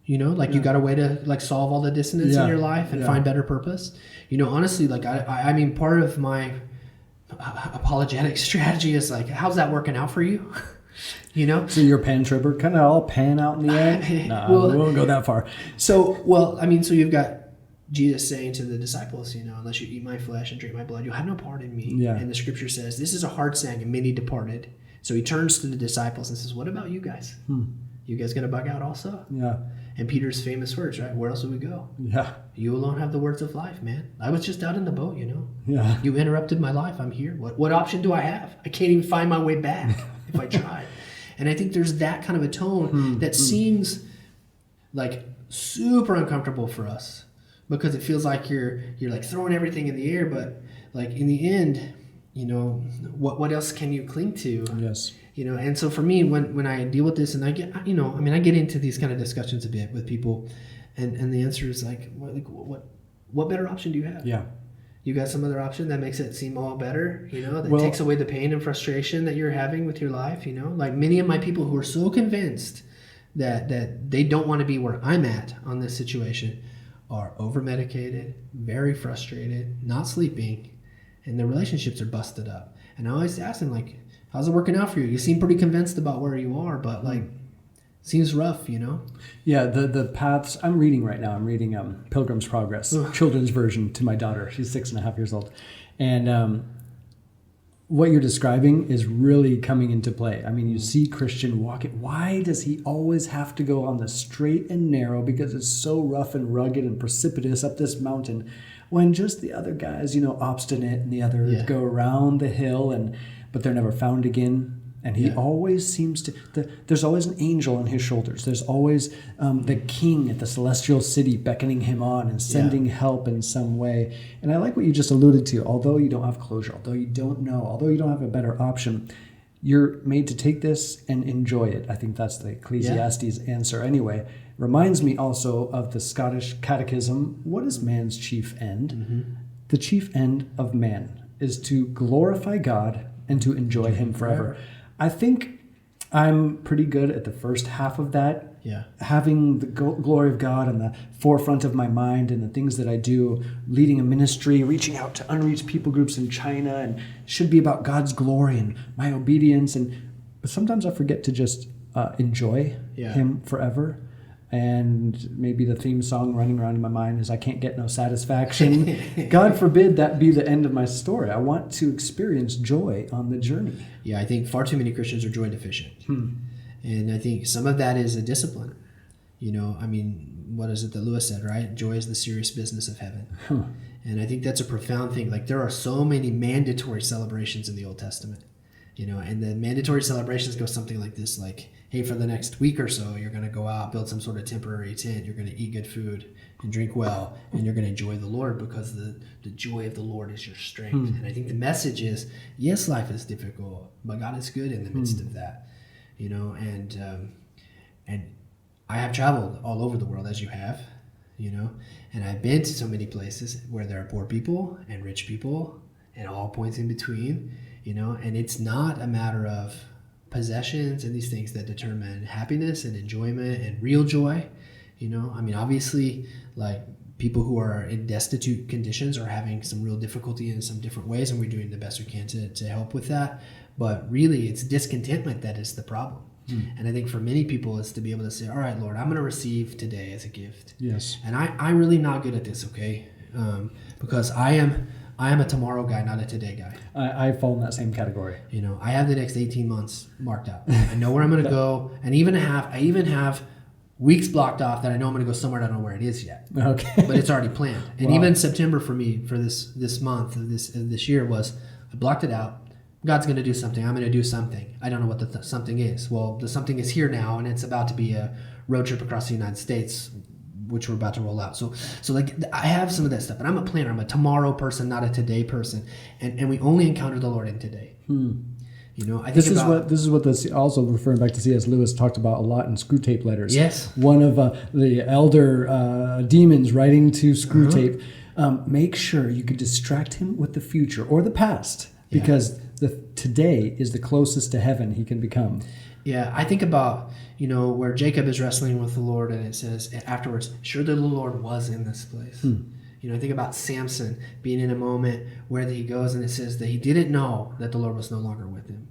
Speaker 3: You got a way to like solve all the dissonance in your life and find better purpose. Honestly, like I mean, part of my apologetic strategy is like, how's that working out for you?
Speaker 2: So you're pan tripper, kind of all pan out in the end? No, we won't go that far.
Speaker 3: So you've got Jesus saying to the disciples, unless you eat my flesh and drink my blood, you'll have no part in me. Yeah. And the scripture says, this is a hard saying, and many departed. So he turns to the disciples and says, what about you guys? You guys going to bug out also? Yeah. And Peter's famous words, right? Where else would we go? Yeah. You alone have the words of life, man. I was just out in the boat, Yeah. You interrupted my life. I'm here. What option do I have? I can't even find my way back if I try. And I think there's that kind of a tone that seems like super uncomfortable for us, because it feels like you're like throwing everything in the air, but like in the end, what else can you cling to?
Speaker 2: Yes.
Speaker 3: And so for me, when I deal with this, and I get, I get into these kind of discussions a bit with people, and the answer is like, what better option do you have?
Speaker 2: Yeah.
Speaker 3: You got some other option that makes it seem all better, that takes away the pain and frustration that you're having with your life, like many of my people who are so convinced that they don't want to be where I'm at on this situation are over-medicated, very frustrated, not sleeping, and their relationships are busted up. And I always ask them, like, how's it working out for you? You seem pretty convinced about where you are, but like, seems rough,
Speaker 2: Yeah, the paths I'm reading right now. I'm reading Pilgrim's Progress, children's version to my daughter. She's 6.5 years old, and what you're describing is really coming into play. I mean, you see Christian walking. Why does he always have to go on the straight and narrow? Because it's so rough and rugged and precipitous up this mountain, when just the other guys, obstinate, and the others go around the hill, but they're never found again. And he always seems to, there's always an angel on his shoulders. There's always the king at the celestial city beckoning him on and sending help in some way. And I like what you just alluded to. Although you don't have closure, although you don't know, although you don't have a better option, you're made to take this and enjoy it. I think that's the Ecclesiastes answer anyway. Reminds me also of the Scottish Catechism. What is man's chief end? Mm-hmm. The chief end of man is to glorify God and to enjoy him forever. I think I'm pretty good at the first half of that.
Speaker 3: Yeah.
Speaker 2: Having the glory of God in the forefront of my mind and the things that I do, leading a ministry, reaching out to unreached people groups in China, and should be about God's glory and my obedience. But sometimes I forget to just enjoy him forever. And maybe the theme song running around in my mind is I can't get no satisfaction. God forbid that be the end of my story. I want to experience joy on the journey.
Speaker 3: Yeah, I think far too many Christians are joy deficient. And I think some of that is a discipline. What is it that Lewis said, right? Joy is the serious business of heaven. And I think that's a profound thing. Like, there are so many mandatory celebrations in the Old Testament. And the mandatory celebrations go something like this, like, hey, for the next week or so, you're going to go out, build some sort of temporary tent, you're going to eat good food and drink well, and you're going to enjoy the Lord, because the joy of the Lord is your strength. And I think the message is, yes, life is difficult, but God is good in the midst of that, and I have traveled all over the world, as you have, and I've been to so many places where there are poor people and rich people and all points in between, and it's not a matter of possessions and these things that determine happiness and enjoyment and real joy. Obviously, like, people who are in destitute conditions are having some real difficulty in some different ways, and we're doing the best we can to help with that. But really, it's discontentment that is the problem. And I think for many people, it's to be able to say, all right, Lord, I'm going to receive today as a gift.
Speaker 2: Yes.
Speaker 3: And I'm really not good at this, okay? Because I am a tomorrow guy, not a today guy.
Speaker 2: I fall in that same category.
Speaker 3: I have the next 18 months marked out. I know where I'm going to go, and I even have weeks blocked off that I know I'm going to go somewhere. I don't know where it is yet.
Speaker 2: Okay.
Speaker 3: But it's already planned. And even September for me, for this month, this year, was I blocked it out. God's going to do something. I'm going to do something. I don't know what the something is. Well, the something is here now, and it's about to be a road trip across the United States, which we're about to roll out. So like, I have some of that stuff, but I'm a planner. I'm a tomorrow person, not a today person. And we only encounter the Lord in today. I think
Speaker 2: this is what this also referring back to C.S. Lewis talked about a lot in Screw Tape Letters.
Speaker 3: Yes.
Speaker 2: One of the elder demons writing to Screw Tape, make sure you could distract him with the future or the past, because the today is the closest to heaven he can become.
Speaker 3: Yeah, I think about, where Jacob is wrestling with the Lord, and it says afterwards, surely the Lord was in this place. I think about Samson being in a moment where he goes, and it says that he didn't know that the Lord was no longer with him.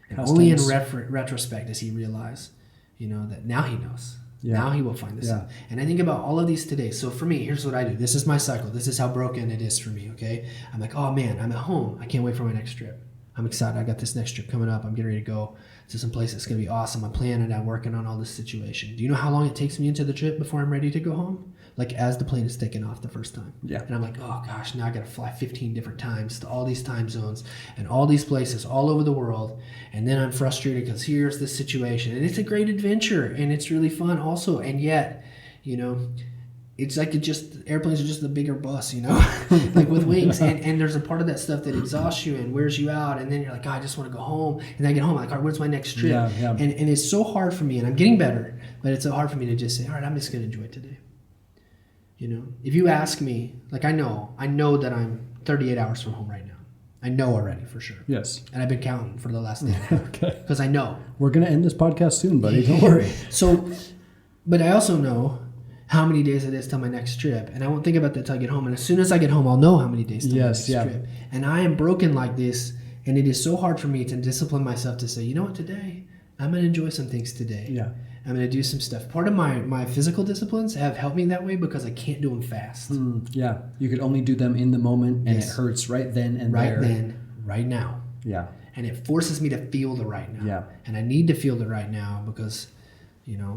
Speaker 3: And only in retrospect does he realize, that now he knows. Yeah. Now he will find this out. And I think about all of these today. So for me, here's what I do. This is my cycle. This is how broken it is for me, okay? I'm like, oh man, I'm at home. I can't wait for my next trip. I'm excited. I got this next trip coming up. I'm getting ready to go to some place that's going to be awesome. I'm planning. I'm working on all this situation. Do you know how long it takes me into the trip before I'm ready to go home? Like, as the plane is taking off the first time. Yeah. And I'm like, oh gosh, now I got to fly 15 different times to all these time zones and all these places all over the world. And then I'm frustrated because here's this situation. And it's a great adventure and it's really fun also. And yet, it's like airplanes are just a bigger bus, like with wings. And there's a part of that stuff that exhausts you and wears you out. And then you're like, oh, I just want to go home. And then I get home, I'm like, all right, where's my next trip?
Speaker 2: Yeah.
Speaker 3: And it's so hard for me, and I'm getting better, but it's so hard for me to just say, all right, I'm just going to enjoy it today. If you ask me, like, I know that I'm 38 hours from home right now. I know already for sure.
Speaker 2: Yes.
Speaker 3: And I've been counting for the last day.
Speaker 2: Okay.
Speaker 3: Because I know.
Speaker 2: We're going to end this podcast soon, buddy. Don't worry.
Speaker 3: So, but I also know how many days it is till my next trip. And I won't think about that till I get home. And as soon as I get home, I'll know how many days till my next trip. And I am broken like this. And it is so hard for me to discipline myself to say, you know what, today, I'm going to enjoy some things today.
Speaker 2: Yeah.
Speaker 3: I'm going to do some stuff. Part of my physical disciplines have helped me that way because I can't do them fast.
Speaker 2: Yeah. You could only do them in the moment, and it hurts right then and there.
Speaker 3: Right then, right now.
Speaker 2: Yeah.
Speaker 3: And it forces me to feel the right now.
Speaker 2: Yeah.
Speaker 3: And I need to feel the right now because,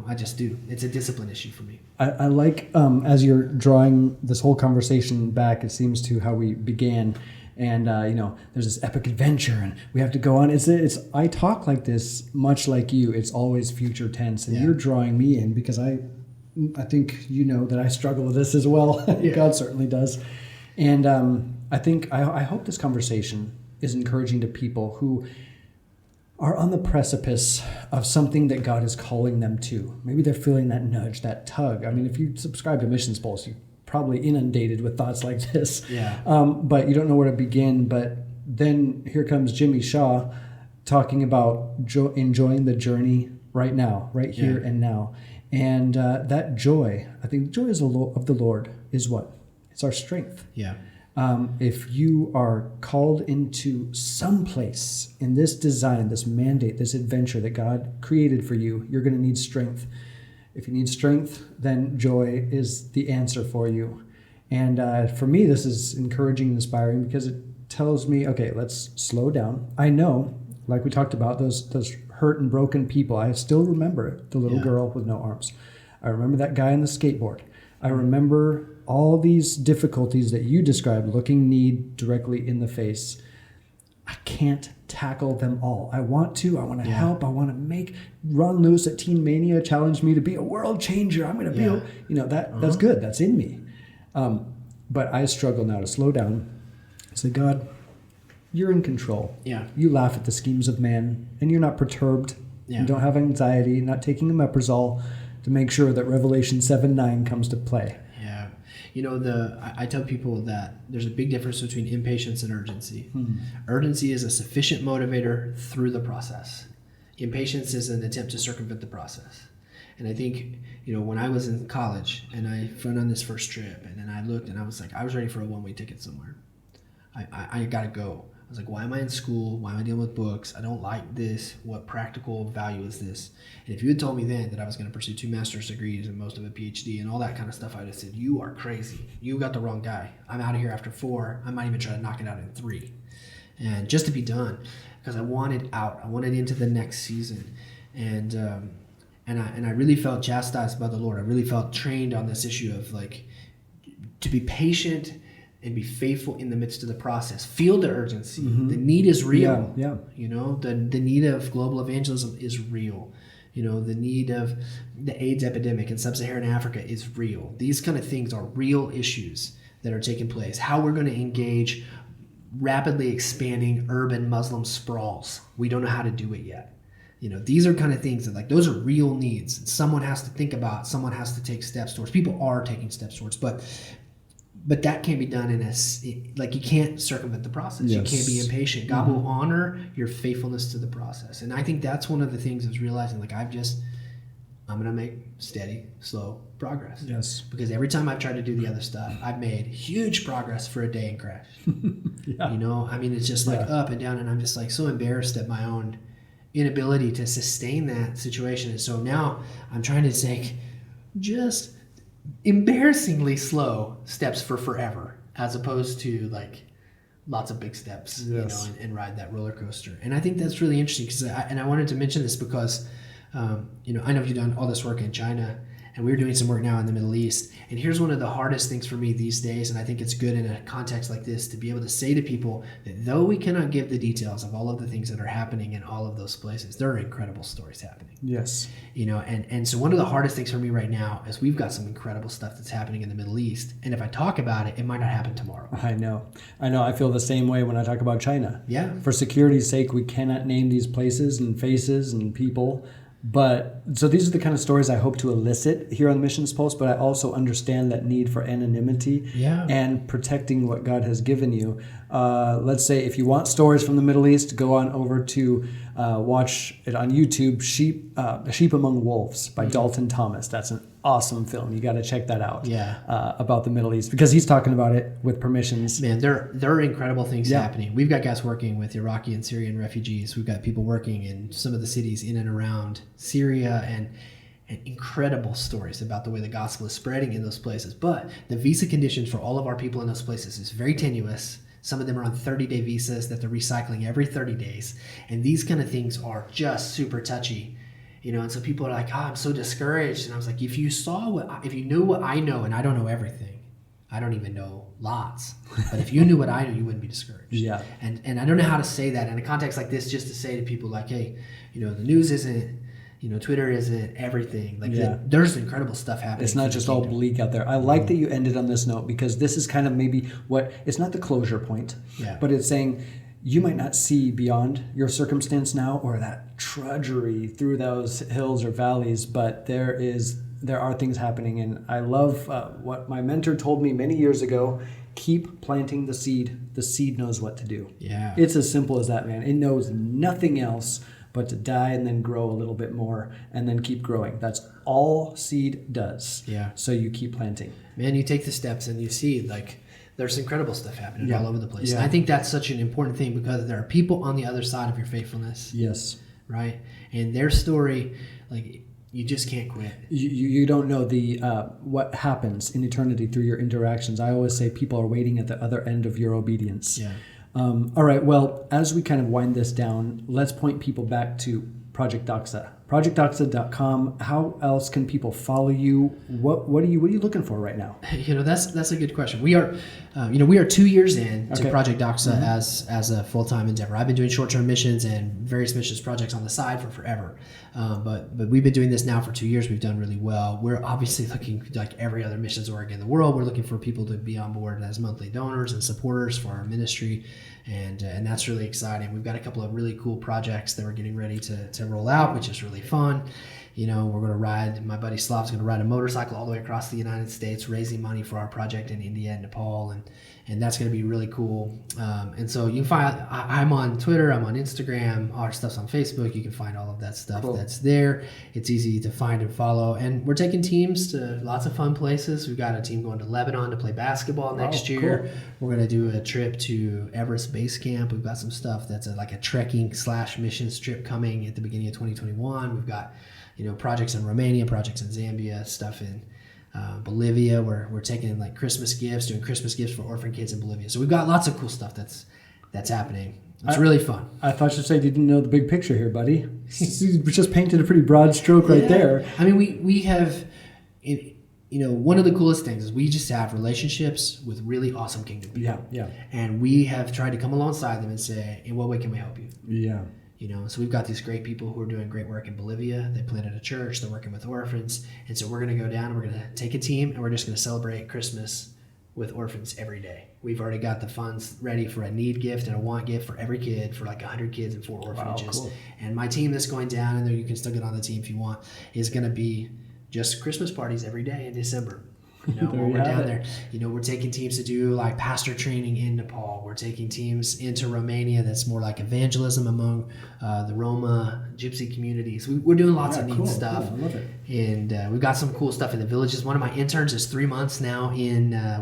Speaker 3: I just do. It's a discipline issue for me.
Speaker 2: I like, as you're drawing this whole conversation back, it seems to how we began. And, there's this epic adventure and we have to go on. I talk like this, much like you. It's always future tense. And you're drawing me in because I think that I struggle with this as well. God certainly does. And I hope this conversation is encouraging to people who are on the precipice of something that God is calling them to. Maybe they're feeling that nudge, that tug. I mean, if you subscribe to Missions Pulse, you probably inundated with thoughts like this.
Speaker 3: Yeah.
Speaker 2: But you don't know where to begin. But then here comes Jimmy Shaw talking about enjoying the journey right now, right here and now. And that joy, I think joy of the Lord is what? It's our strength.
Speaker 3: Yeah.
Speaker 2: If you are called into some place in this design, this mandate, this adventure that God created for you, you're going to need strength. If you need strength, then joy is the answer for you. And for me, this is encouraging and inspiring because it tells me, okay, let's slow down. I know, like we talked about, those hurt and broken people. I still remember the little girl with no arms. I remember that guy on the skateboard. I remember all these difficulties that you described, looking need directly in the face. I can't tackle them all. I want to help. I want to run loose at Teen Mania, challenge me to be a world changer. I'm going to be, that's good. That's in me. But I struggle now to slow down. Say, God, you're in control.
Speaker 3: Yeah.
Speaker 2: You laugh at the schemes of man and you're not perturbed. Yeah. You don't have anxiety, not taking omeprazole to make sure that Revelation 7:9 comes to play.
Speaker 3: Yeah. I tell people that there's a big difference between impatience and urgency. Urgency is a sufficient motivator through the process. Impatience is an attempt to circumvent the process. And I think, when I was in college and I went on this first trip and then I looked and I was like, I was ready for a one-way ticket somewhere. I got to go. I was like, why am I in school? Why am I dealing with books? I don't like this. What practical value is this? And if you had told me then that I was going to pursue 2 master's degrees and most of a PhD and all that kind of stuff, I would have said, you are crazy. You got the wrong guy. I'm out of here after 4. I might even try to knock it out in 3. And just to be done, because I wanted out. I wanted into the next season. And I really felt chastised by the Lord. I really felt trained on this issue of to be patient and be faithful in the midst of the process. Feel the urgency. Mm-hmm. The need is real. Yeah. The need of global evangelism is real. The need of the AIDS epidemic in sub-Saharan Africa is real. These kind of things are real issues that are taking place. How we're going to engage rapidly expanding urban Muslim sprawls. We don't know how to do it yet. These are kind of things that those are real needs. Someone has to think about, someone has to take steps towards. People are taking steps towards, but that can't be done you can't circumvent the process. Yes. You can't be impatient. God will honor your faithfulness to the process. And I think that's one of the things I was realizing, I'm going to make steady, slow progress.
Speaker 2: Yes.
Speaker 3: Because every time I've tried to do the other stuff, I've made huge progress for a day and crashed. It's just up and down, and I'm just so embarrassed at my own inability to sustain that situation. And so now I'm trying to take just embarrassingly slow steps for forever, as opposed to lots of big steps, and ride that roller coaster. And I think that's really interesting because I wanted to mention this because, I know you've done all this work in China, and we're doing some work now in the Middle East. And here's one of the hardest things for me these days, and I think it's good in a context like this to be able to say to people that though we cannot give the details of all of the things that are happening in all of those places, there are incredible stories happening.
Speaker 2: Yes.
Speaker 3: And so one of the hardest things for me right now is we've got some incredible stuff that's happening in the Middle East. And if I talk about it, it might not happen tomorrow.
Speaker 2: I know. I feel the same way when I talk about China.
Speaker 3: Yeah.
Speaker 2: For security's sake, we cannot name these places and faces and people. But so these are the kind of stories I hope to elicit here on the Missions Pulse, but I also understand that need for anonymity and protecting what God has given you. Let's say if you want stories from the Middle East, go on over to watch it on YouTube, Sheep Among Wolves by Dalton Thomas. That's an awesome film. You got to check that out. About the Middle East, because he's talking about it with permissions.
Speaker 3: Man, there are incredible things happening. We've got guys working with Iraqi and Syrian refugees. We've got people working in some of the cities in and around Syria, and incredible stories about the way the gospel is spreading in those places. But the visa conditions for all of our people in those places is very tenuous. Some of them are on 30-day visas that they're recycling every 30 days. And these kind of things are just super touchy. And so people are like, I'm so discouraged. And I was like, if you knew what I know, and I don't know everything, I don't even know lots, but if you knew what I know, you wouldn't be discouraged.
Speaker 2: Yeah.
Speaker 3: And I don't know how to say that in a context like this, just to say to people like, hey, the news isn't, Twitter isn't everything. There's incredible stuff happening.
Speaker 2: It's not just all bleak out there. I like that you ended on this note, because this is kind of maybe it's not the closure point, but it's saying, you might not see beyond your circumstance now or that trudgery through those hills or valleys, but there are things happening. And I love what my mentor told me many years ago: keep planting the seed. The seed knows what to do.
Speaker 3: Yeah.
Speaker 2: It's as simple as that, man. It knows nothing else but to die and then grow a little bit more and then keep growing. That's all seed does.
Speaker 3: Yeah.
Speaker 2: So you keep planting.
Speaker 3: Man, you take the steps and you see there's incredible stuff happening all over the place. And I think that's such an important thing, because there are people on the other side of your faithfulness.
Speaker 2: Yes.
Speaker 3: Right? And their story, you just can't quit.
Speaker 2: You don't know the what happens in eternity through your interactions. I always say people are waiting at the other end of your obedience.
Speaker 3: Yeah.
Speaker 2: All right. Well, as we kind of wind this down, let's point people back to Project Doxa. ProjectDoxa.com. How else can people follow you? What are you looking for right now?
Speaker 3: That's a good question. We are, we are 2 years in to Project Doxa as a full-time endeavor. I've been doing short-term missions and various missions projects on the side for forever, but we've been doing this now for 2 years. We've done really well. We're obviously looking, like every other missions org in the world, we're looking for people to be on board as monthly donors and supporters for our ministry. And that's really exciting. We've got a couple of really cool projects that we're getting ready to roll out, which is really fun. We're going to ride, my buddy Slav's going to ride a motorcycle all the way across the United States, raising money for our project in India and Nepal. And that's going to be really cool. And so you can find, I'm on Twitter, I'm on Instagram, our stuff's on Facebook. You can find all of that stuff that's there. It's easy to find and follow. And we're taking teams to lots of fun places. We've got a team going to Lebanon to play basketball next year. Cool. We're going to do a trip to Everest Base Camp. We've got some stuff that's like a trekking/missions trip coming at the beginning of 2021. We've got projects in Romania, projects in Zambia, stuff in Bolivia. We're taking like Christmas gifts, doing Christmas gifts for orphan kids in Bolivia. So we've got lots of cool stuff that's happening. It's really fun.
Speaker 2: I thought you said you didn't know the big picture here, buddy. You just painted a pretty broad stroke right there.
Speaker 3: I mean, we have, one of the coolest things is we just have relationships with really awesome kingdom people.
Speaker 2: Yeah.
Speaker 3: And we have tried to come alongside them and say, in what way can we help you?
Speaker 2: Yeah.
Speaker 3: So we've got these great people who are doing great work in Bolivia. They planted a church. They're working with orphans. And so we're going to go down and we're going to take a team and we're just going to celebrate Christmas with orphans every day. We've already got the funds ready for a need gift and a want gift for every kid, for like 100 kids in 4 orphanages. Wow, cool. And my team that's going down, and you can still get on the team if you want, is going to be just Christmas parties every day in December. When we're down there, we're taking teams to do like pastor training in Nepal. We're taking teams into Romania that's more like evangelism among the Roma Gypsy communities. We're doing lots of neat stuff.
Speaker 2: Cool. I love it.
Speaker 3: And we've got some cool stuff in the villages. One of my interns is 3 months now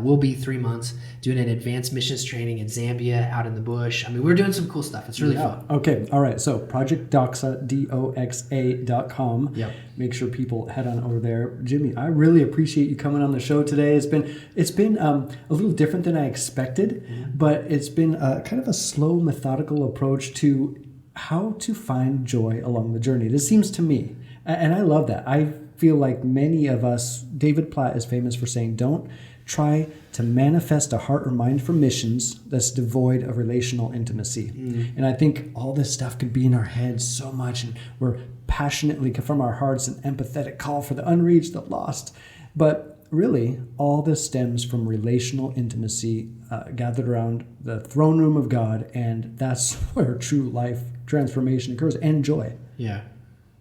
Speaker 3: will be 3 months doing an advanced missions training in Zambia out in the bush. I mean, we're doing some cool stuff. It's really fun.
Speaker 2: Okay. All right. So Project Doxa, DOXA.com.
Speaker 3: Yep.
Speaker 2: Make sure people head on over there. Jimmy, I really appreciate you coming on the show today. It's been a little different than I expected, but it's been kind of a slow, methodical approach to how to find joy along the journey. This seems to me, and I love that. I feel like many of us, David Platt is famous for saying, don't try to manifest a heart or mind for missions that's devoid of relational intimacy. And I think all this stuff could be in our heads so much, and we're passionately from our hearts an empathetic call for the unreached, the lost. But really, all this stems from relational intimacy gathered around the throne room of God, and that's where true life transformation occurs, and joy.
Speaker 3: Yeah.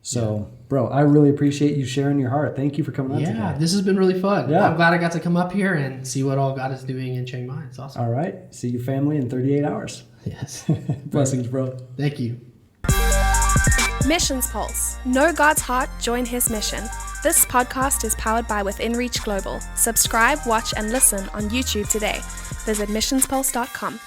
Speaker 2: So, bro, I really appreciate you sharing your heart. Thank you for coming on today.
Speaker 3: Yeah, this has been really fun.
Speaker 2: Yeah.
Speaker 3: I'm glad I got to come up here and see what all God is doing in Chiang Mai. It's awesome.
Speaker 2: All right. See you, family, in 38 hours.
Speaker 3: Yes.
Speaker 2: Blessings, bro.
Speaker 3: Thank you.
Speaker 1: Missions Pulse. Know God's heart, join his mission. This podcast is powered by Within Reach Global. Subscribe, watch, and listen on YouTube today. Visit missionspulse.com.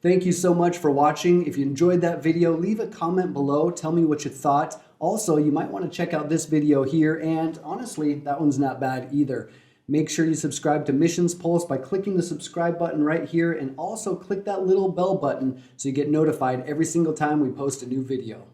Speaker 2: Thank you so much for watching. If you enjoyed that video, leave a comment below. Tell me what you thought. Also, you might want to check out this video here, and honestly, that one's not bad either. Make sure you subscribe to Missions Pulse by clicking the subscribe button right here, and also click that little bell button so you get notified every single time we post a new video.